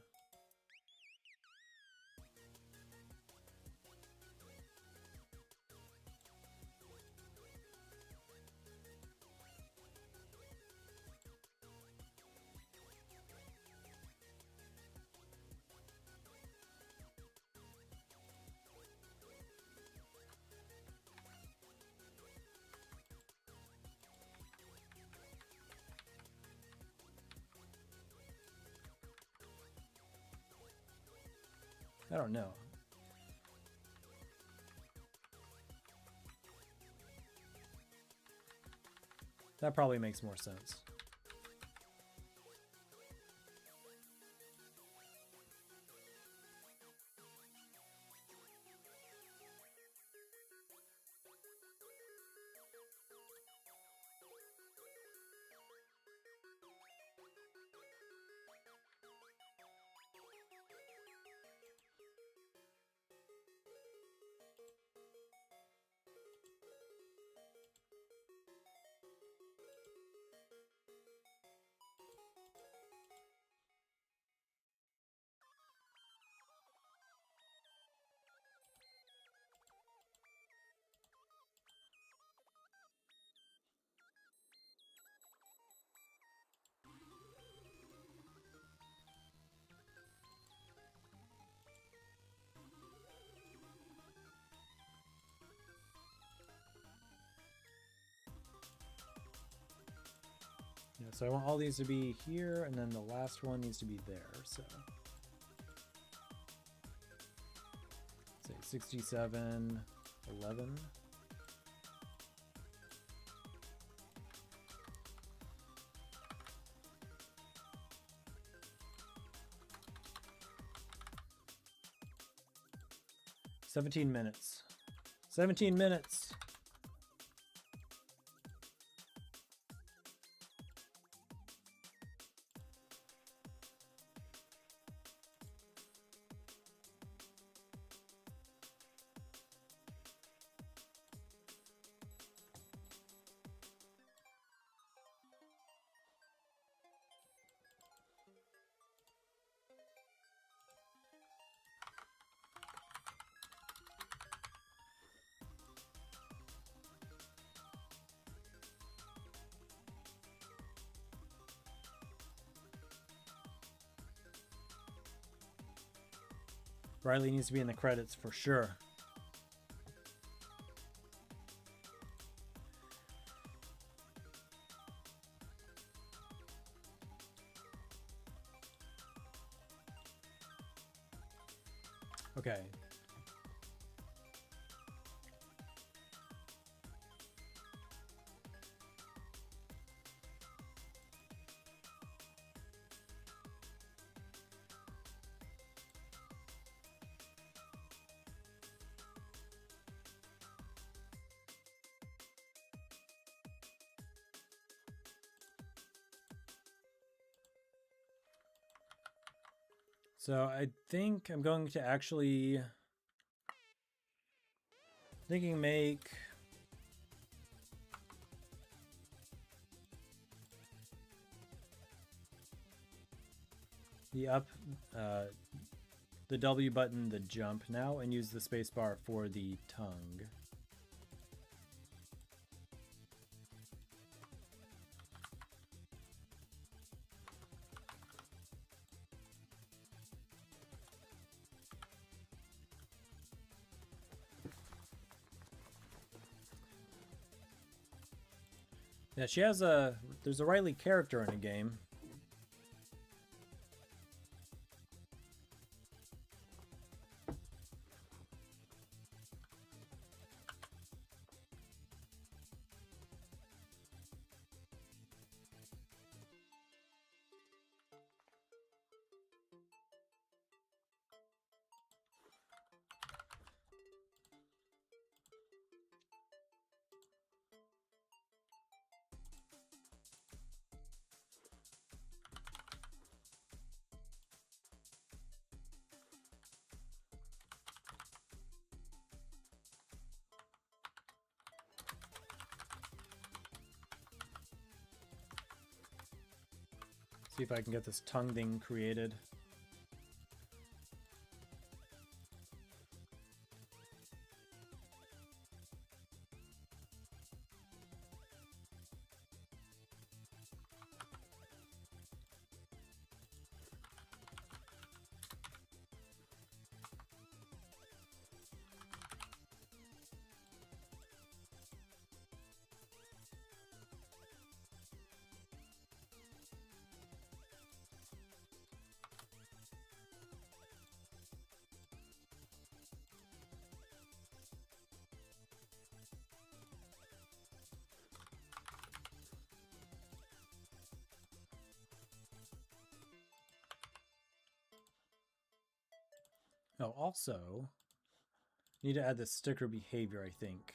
I don't know. That probably makes more sense. So I want all these to be here, and then the last one needs to be there. So say 67, 11. "17 minutes. 17 minutes." Riley needs to be in the credits for sure. Okay. So I think I'm going to actually make the the W button the jump now, and use the space bar for the tongue. Yeah, she has there's a Riley character in a game. See if I can get this tongue thing created. Oh, also, need to add this sticker behavior, I think.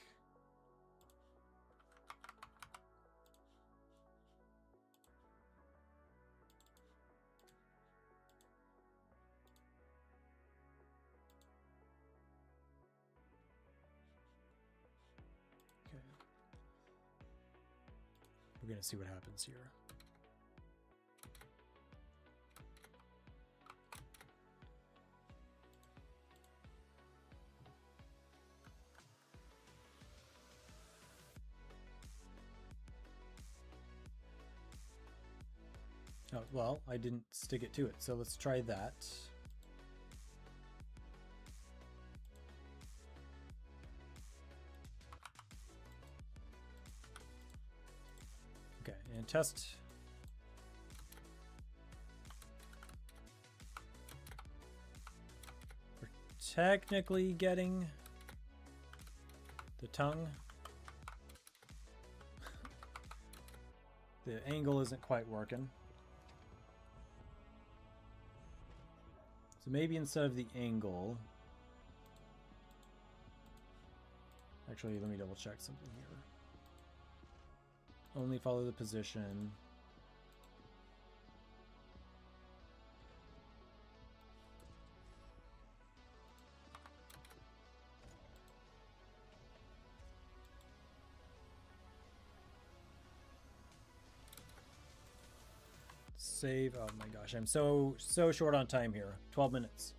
Okay. We're gonna see what happens here. Oh, well, I didn't stick it to it, so let's try that. Okay, and test technically getting the tongue. The angle isn't quite working. So maybe instead of the angle... Actually, let me double check something here. Only follow the position. Save. Oh my gosh, I'm so short on time here. 12 minutes.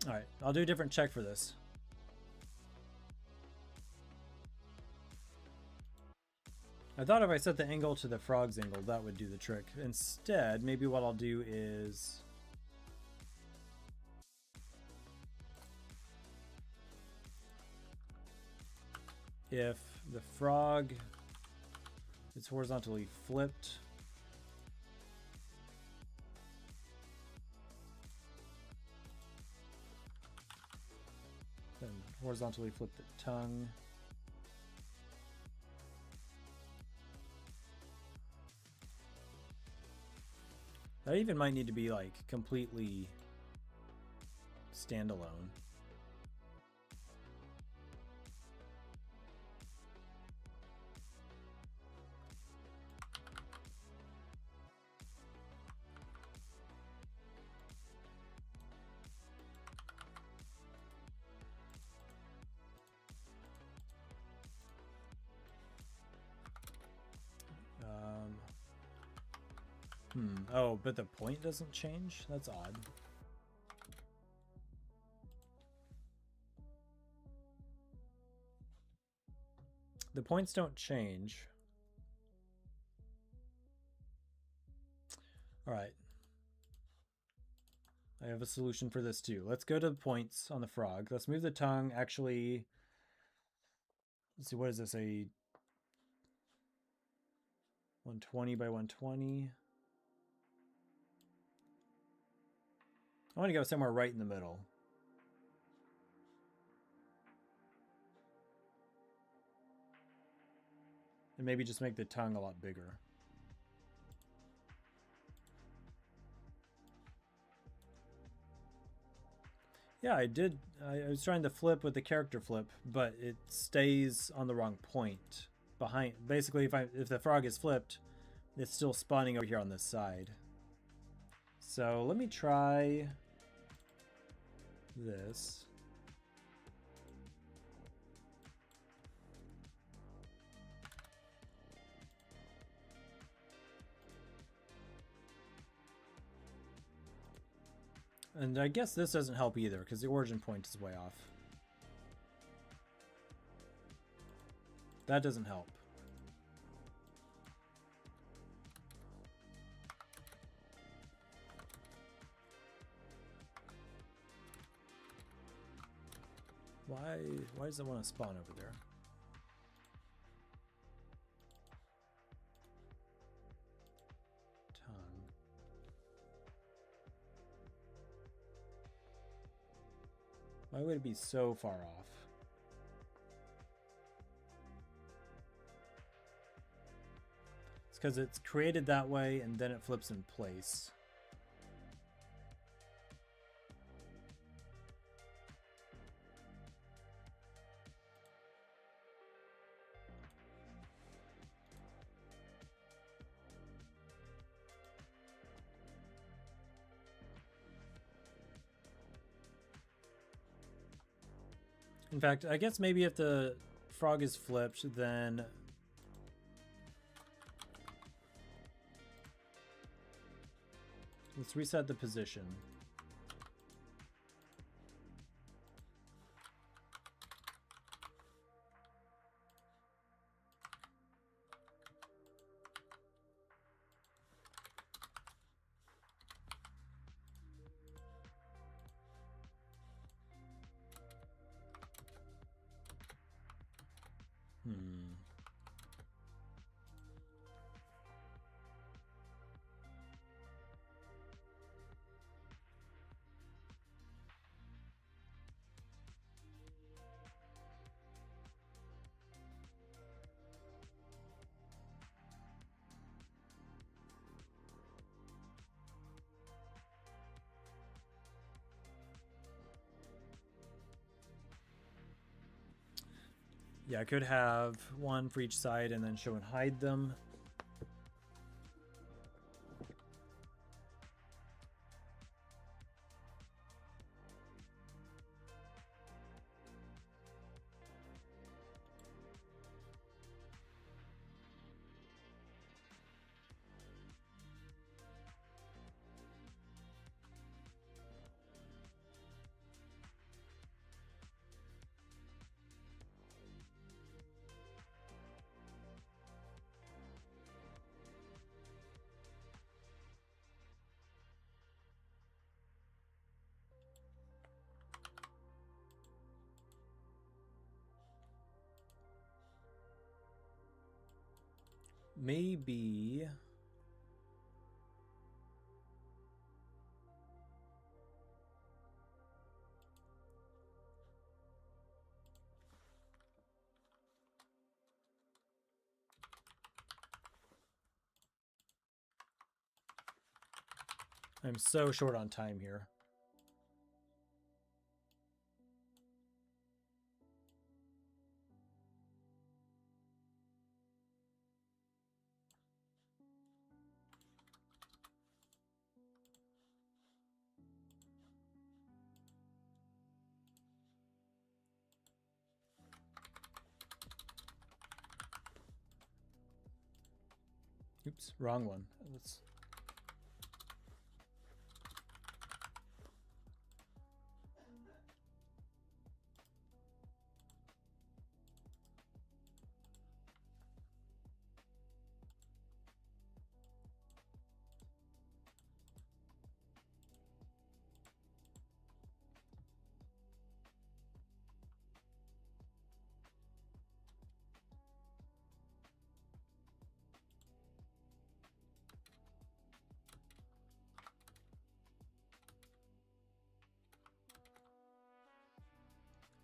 All right, I'll do a different check for this. I thought if I set the angle to the frog's angle, that would do the trick. Instead, maybe what I'll do is... if the frog is horizontally flipped, then horizontally flip the tongue. That even might need to be like completely standalone. Oh, but the point doesn't change? That's odd. The points don't change. All right. I have a solution for this too. Let's go to the points on the frog. Let's move the tongue. Actually, let's see, what is this? A 120 by 120. I want to go somewhere right in the middle. And maybe just make the tongue a lot bigger. Yeah, I did. I was trying to flip with the character flip, but it stays on the wrong point behind. Basically, if the frog is flipped, it's still spawning over here on this side. So let me try this. And I guess this doesn't help either, because the origin point is way off. That doesn't help. Why does it want to spawn over there? Tongue. Why would it be so far off? It's because it's created that way and then it flips in place. In fact, I guess maybe if the frog is flipped, then let's reset the position. Yeah, I could have one for each side and then show and hide them. Maybe... I'm so short on time here. Oops, wrong one. Let's...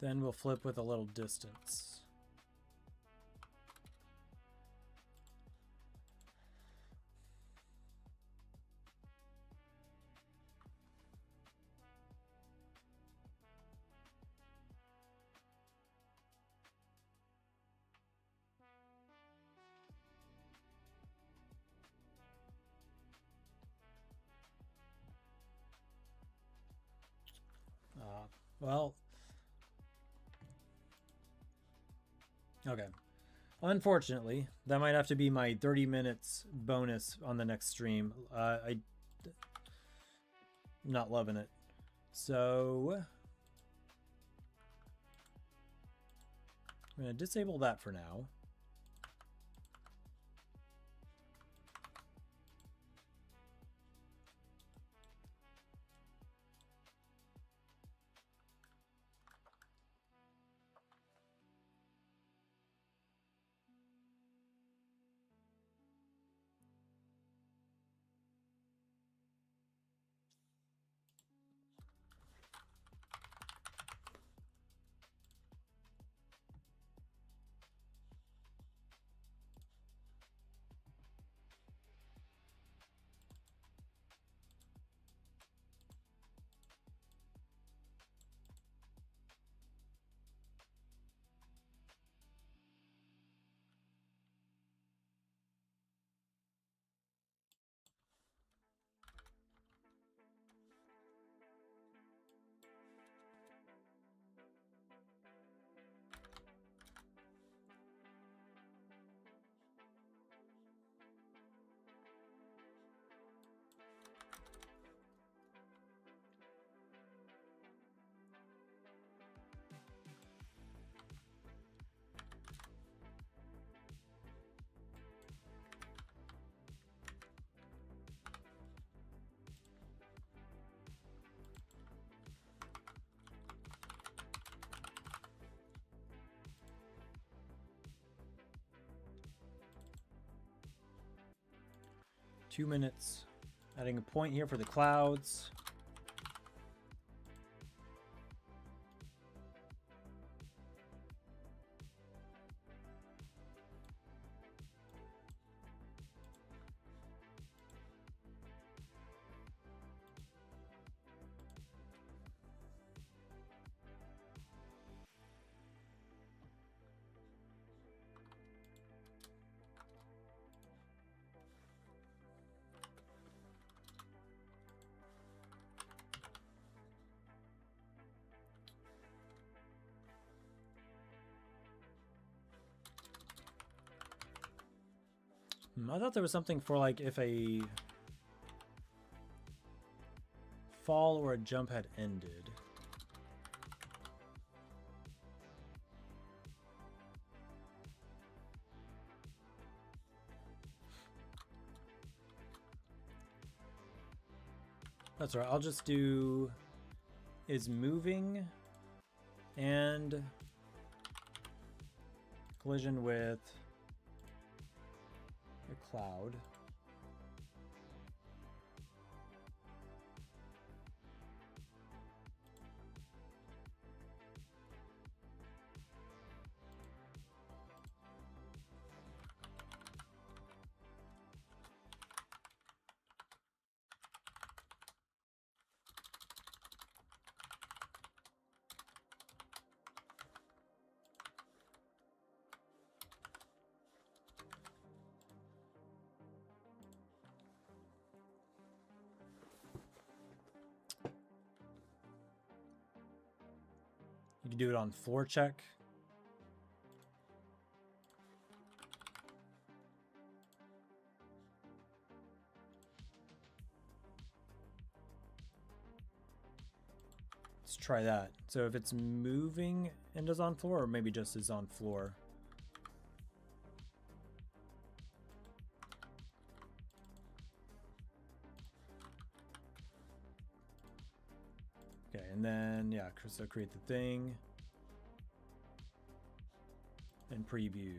Then we'll flip with a little distance. Well... Okay. Unfortunately, that might have to be my 30 minutes bonus on the next stream. I'm not loving it. So... I'm going to disable that for now. Two minutes. Adding a point here for the clouds. I thought there was something for like if a fall or a jump had ended. That's right. I'll just do is moving and collision with a cloud. You can do it on floor check. Let's try that. So if it's moving and is on floor, or maybe just is on floor. Okay, and then, yeah, so create the thing. And preview.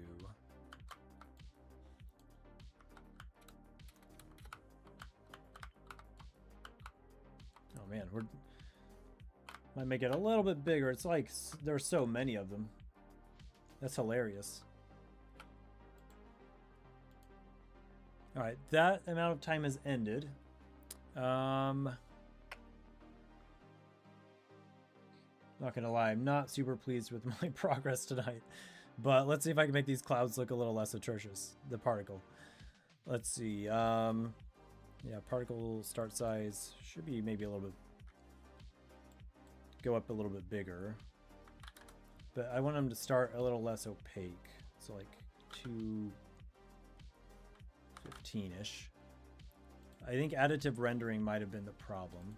Oh man, might make it a little bit bigger. It's like there's so many of them. That's hilarious. All right, that amount of time has ended. Not gonna lie, I'm not super pleased with my progress tonight. But let's see if I can make these clouds look a little less atrocious. The particle. Let's see. Yeah, particle start size should be maybe a little bit. Go up a little bit bigger. But I want them to start a little less opaque. So like 215-ish. I think additive rendering might have been the problem.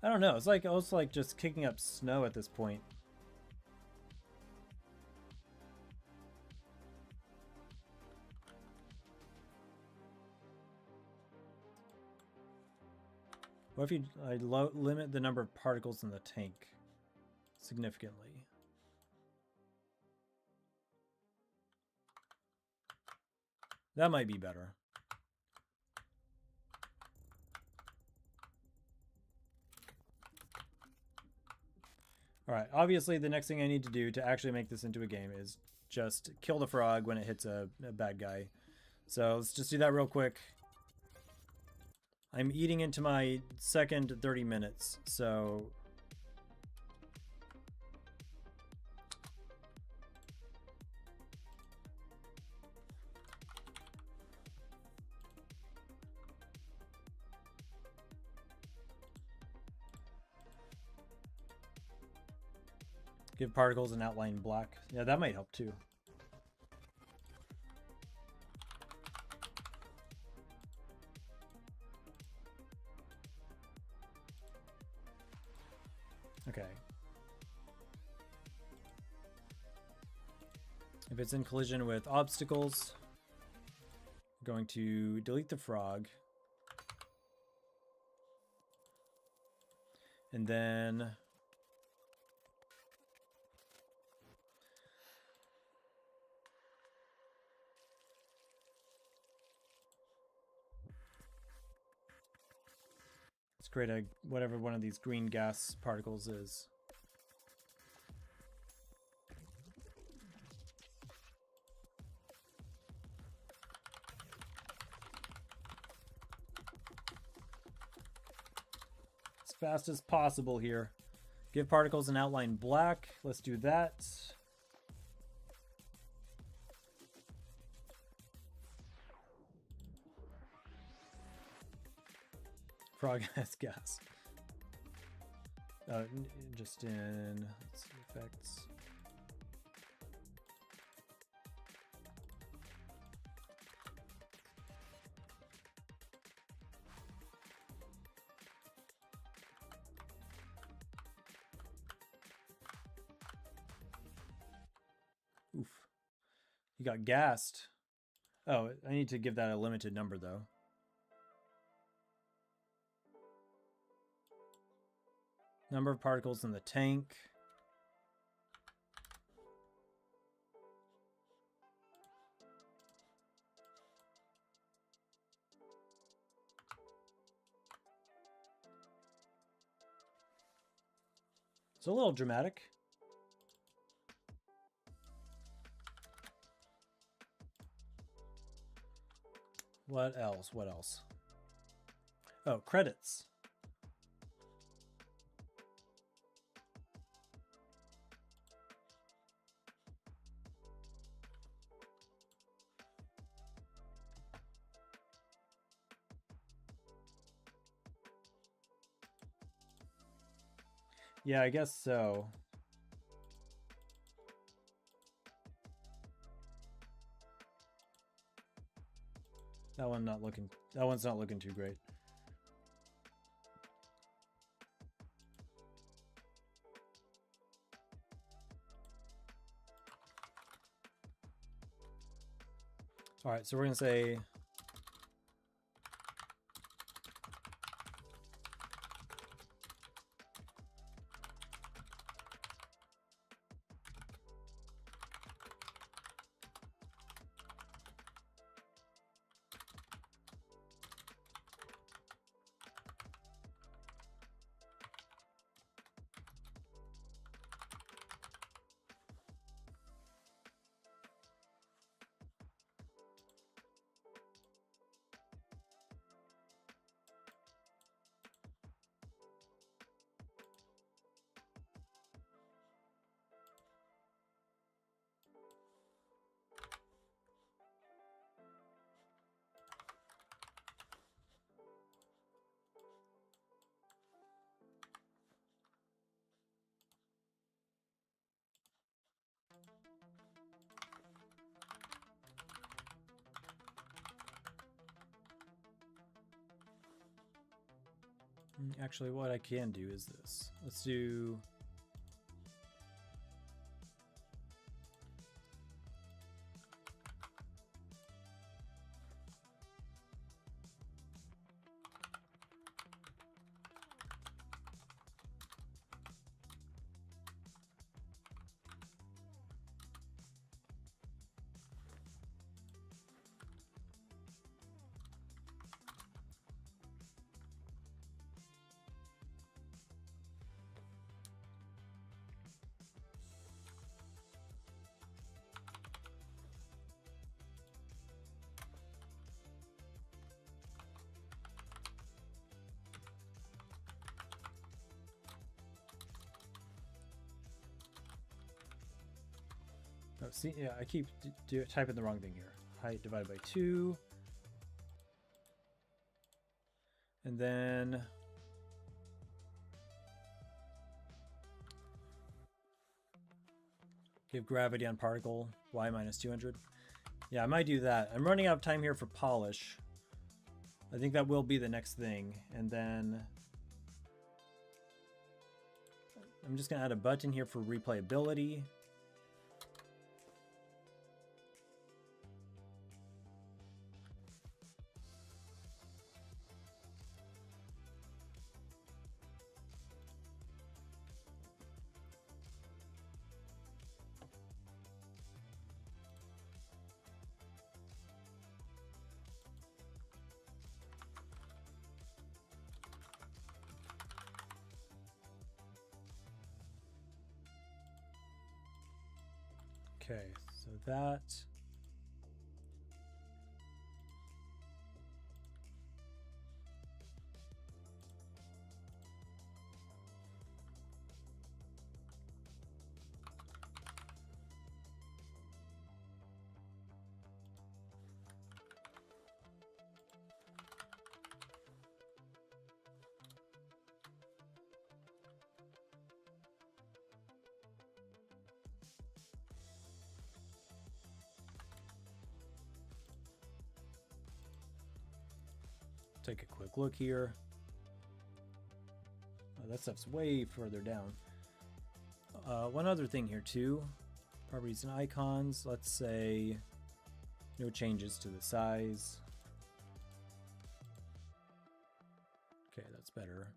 I don't know. It's like almost like just kicking up snow at this point. What if I limit the number of particles in the tank significantly? That might be better. All right, obviously the next thing I need to do to actually make this into a game is just kill the frog when it hits a bad guy. So let's just do that real quick. I'm eating into my second 30 minutes, so... Give particles an outline black. Yeah, that might help too. Okay. If it's in collision with obstacles, I'm going to delete the frog. And then let's create a whatever one of these green gas particles is. As fast as possible here. Give particles an outline black. Let's do that. Frog has gas. Just in, let's see, effects. Oof. You got gassed. Oh, I need to give that a limited number though. Number of particles in the tank. It's a little dramatic. What else? What else? Oh, credits. Yeah, I guess so. That one's not looking too great. All right, so we're gonna say actually what I can do is this. Let's do oh, see, yeah, I keep typing the wrong thing here. Height divided by 2. And then give gravity on particle, y minus 200. Yeah, I might do that. I'm running out of time here for polish. I think that will be the next thing. And then I'm just going to add a button here for replayability. Okay, so that. take a quick look here. Oh, that stuff's way further down. One other thing here too. Properties and icons. Let's say no changes to the size. Okay, that's better.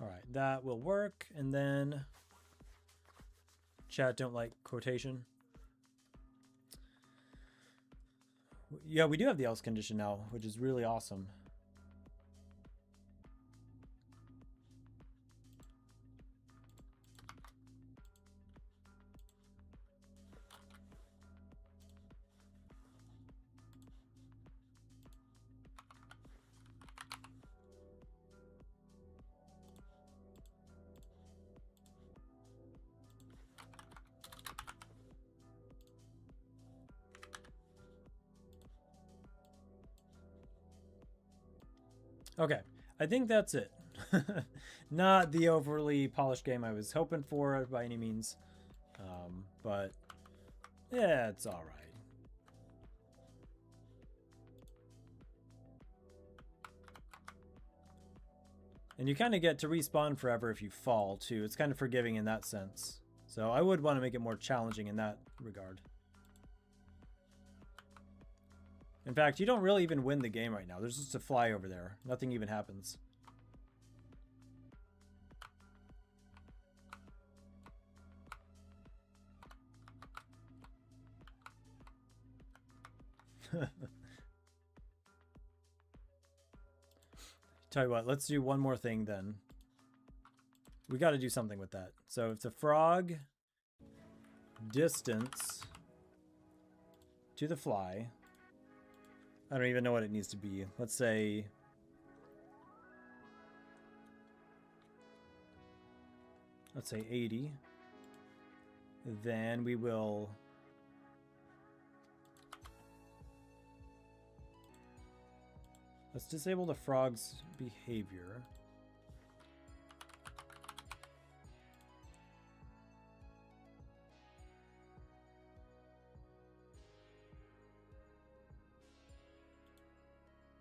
All right, that will work. And then chat don't like quotation. Yeah, we do have the else condition now, which is really awesome. Okay, I think that's it. Not the overly polished game I was hoping for by any means. But yeah, it's all right. And you kind of get to respawn forever if you fall too. It's kind of forgiving in that sense. So I would want to make it more challenging in that regard. In fact, you don't really even win the game right now. There's just a fly over there. Nothing even happens. Tell you what, let's do one more thing then. We got to do something with that. So if the frog distance to the fly, I don't even know what it needs to be. Let's say let's say 80. Then we will let's disable the frog's behavior.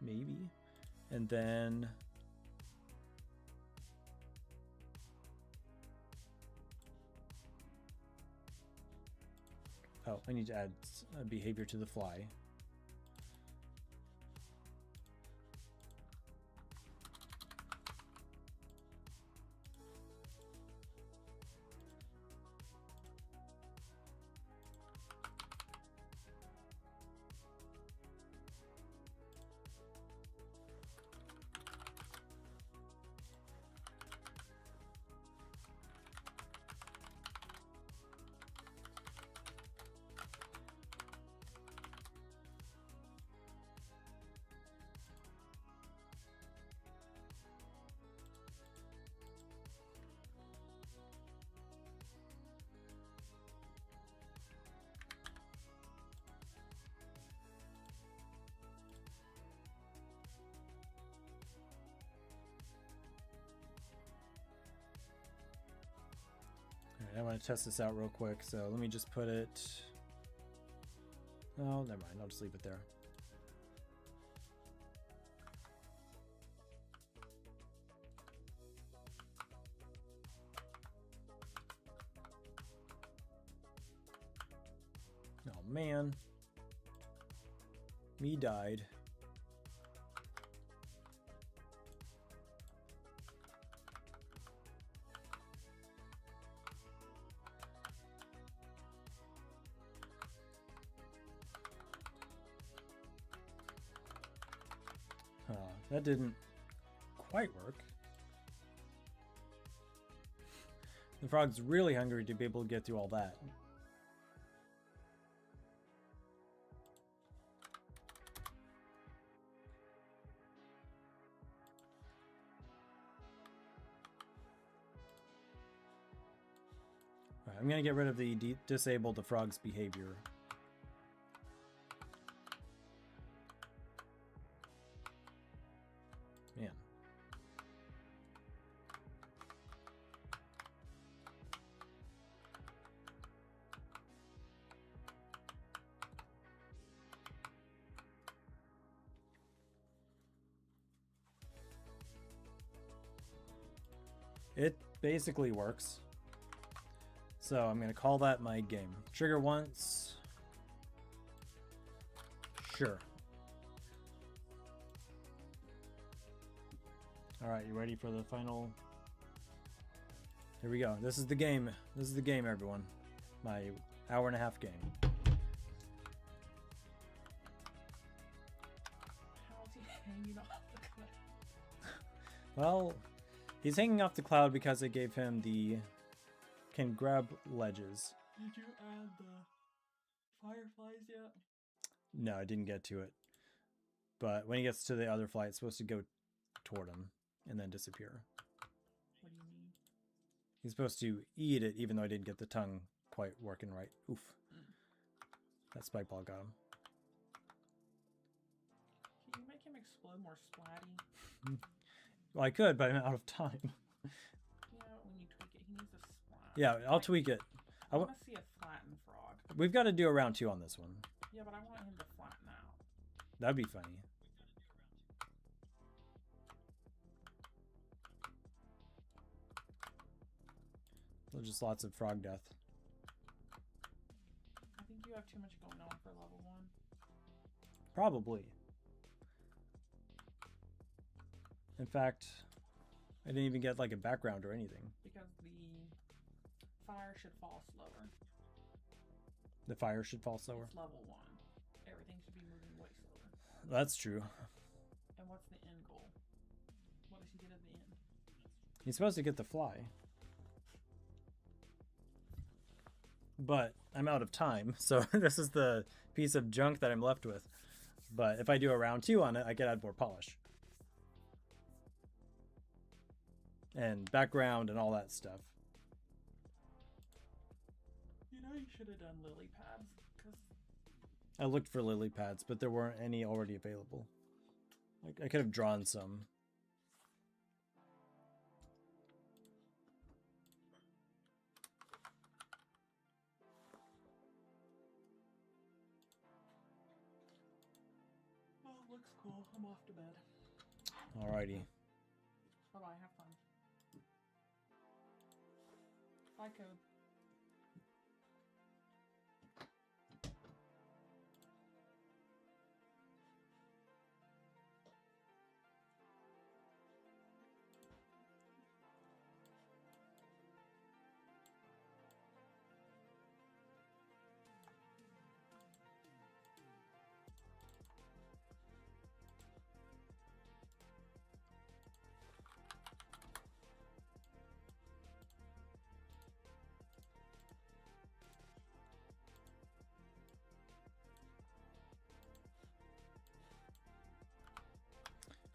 Maybe. And then oh, I need to add a behavior to the fly. I want to test this out real quick, so let me just put it... Oh, never mind. I'll just leave it there. Oh, man. Me died. That didn't quite work. The frog's really hungry to be able to get through all that. I'm gonna get rid of the disable the frog's behavior. Man. It basically works. So I'm going to call that my game. Trigger once. Sure. Alright, you ready for the final? Here we go. This is the game. This is the game, everyone. My hour-and-a-half game. How is he hanging off the cliff? Well, he's hanging off the cloud because it gave him the can grab ledges. Did you add the fireflies yet? No, I didn't get to it. But when he gets to the other fly, it's supposed to go toward him and then disappear. What do you mean? He's supposed to eat it, even though I didn't get the tongue quite working right. Oof. That spike ball got him. Can you make him explode more splatty? Well, I could, but I'm out of time. Yeah, when you tweak it, he needs a splat. Yeah, I'll tweak it. I want to see a flattened frog. We've got to do a round 2 on this one. Yeah, but I want him to flatten out. That'd be funny. So just lots of frog death. I think you have too much going on for level 1. Probably. In fact, I didn't even get like a background or anything. Because the fire should fall slower. The fire should fall slower. It's level 1. Everything should be moving way slower. That's true. And what's the end goal? What does he get at the end? He's supposed to get the fly. But I'm out of time, so this is the piece of junk that I'm left with. But if I do a round 2 on it, I can add more polish. And background and all that stuff. You know, you should have done lily pads. Cause I looked for lily pads, but there weren't any already available. Like I could have drawn some. oh, looks cool. I'm off to bed. Alrighty. Bye-bye. Have fun. Bye, Code.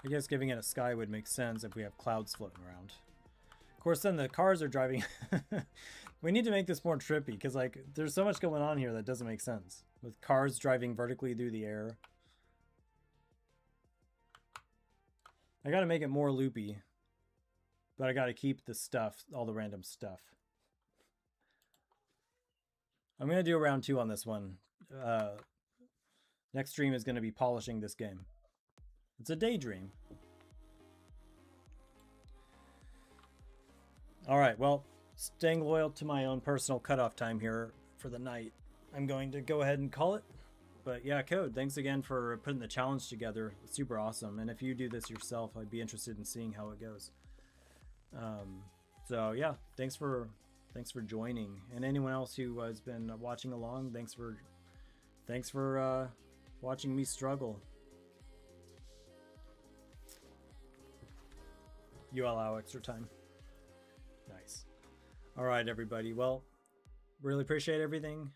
I guess giving it a sky would make sense if we have clouds floating around. Of course, then the cars are driving. We need to make this more trippy because, like, there's so much going on here that doesn't make sense. With cars driving vertically through the air. I gotta make it more loopy. But I gotta keep the stuff, all the random stuff. I'm gonna do a round 2 on this one. Next stream is gonna be polishing this game. It's a daydream. Alright, well, staying loyal to my own personal cutoff time here for the night, I'm going to go ahead and call it. But yeah, Code, thanks again for putting the challenge together. It's super awesome. And if you do this yourself, I'd be interested in seeing how it goes. So yeah, thanks for joining. And anyone else who has been watching along, thanks for watching me struggle. You allow extra time. Nice. All right, everybody. Well, really appreciate everything.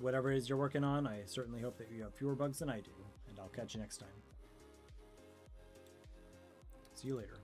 Whatever it is you're working on, I certainly hope that you have fewer bugs than I do. And I'll catch you next time. See you later.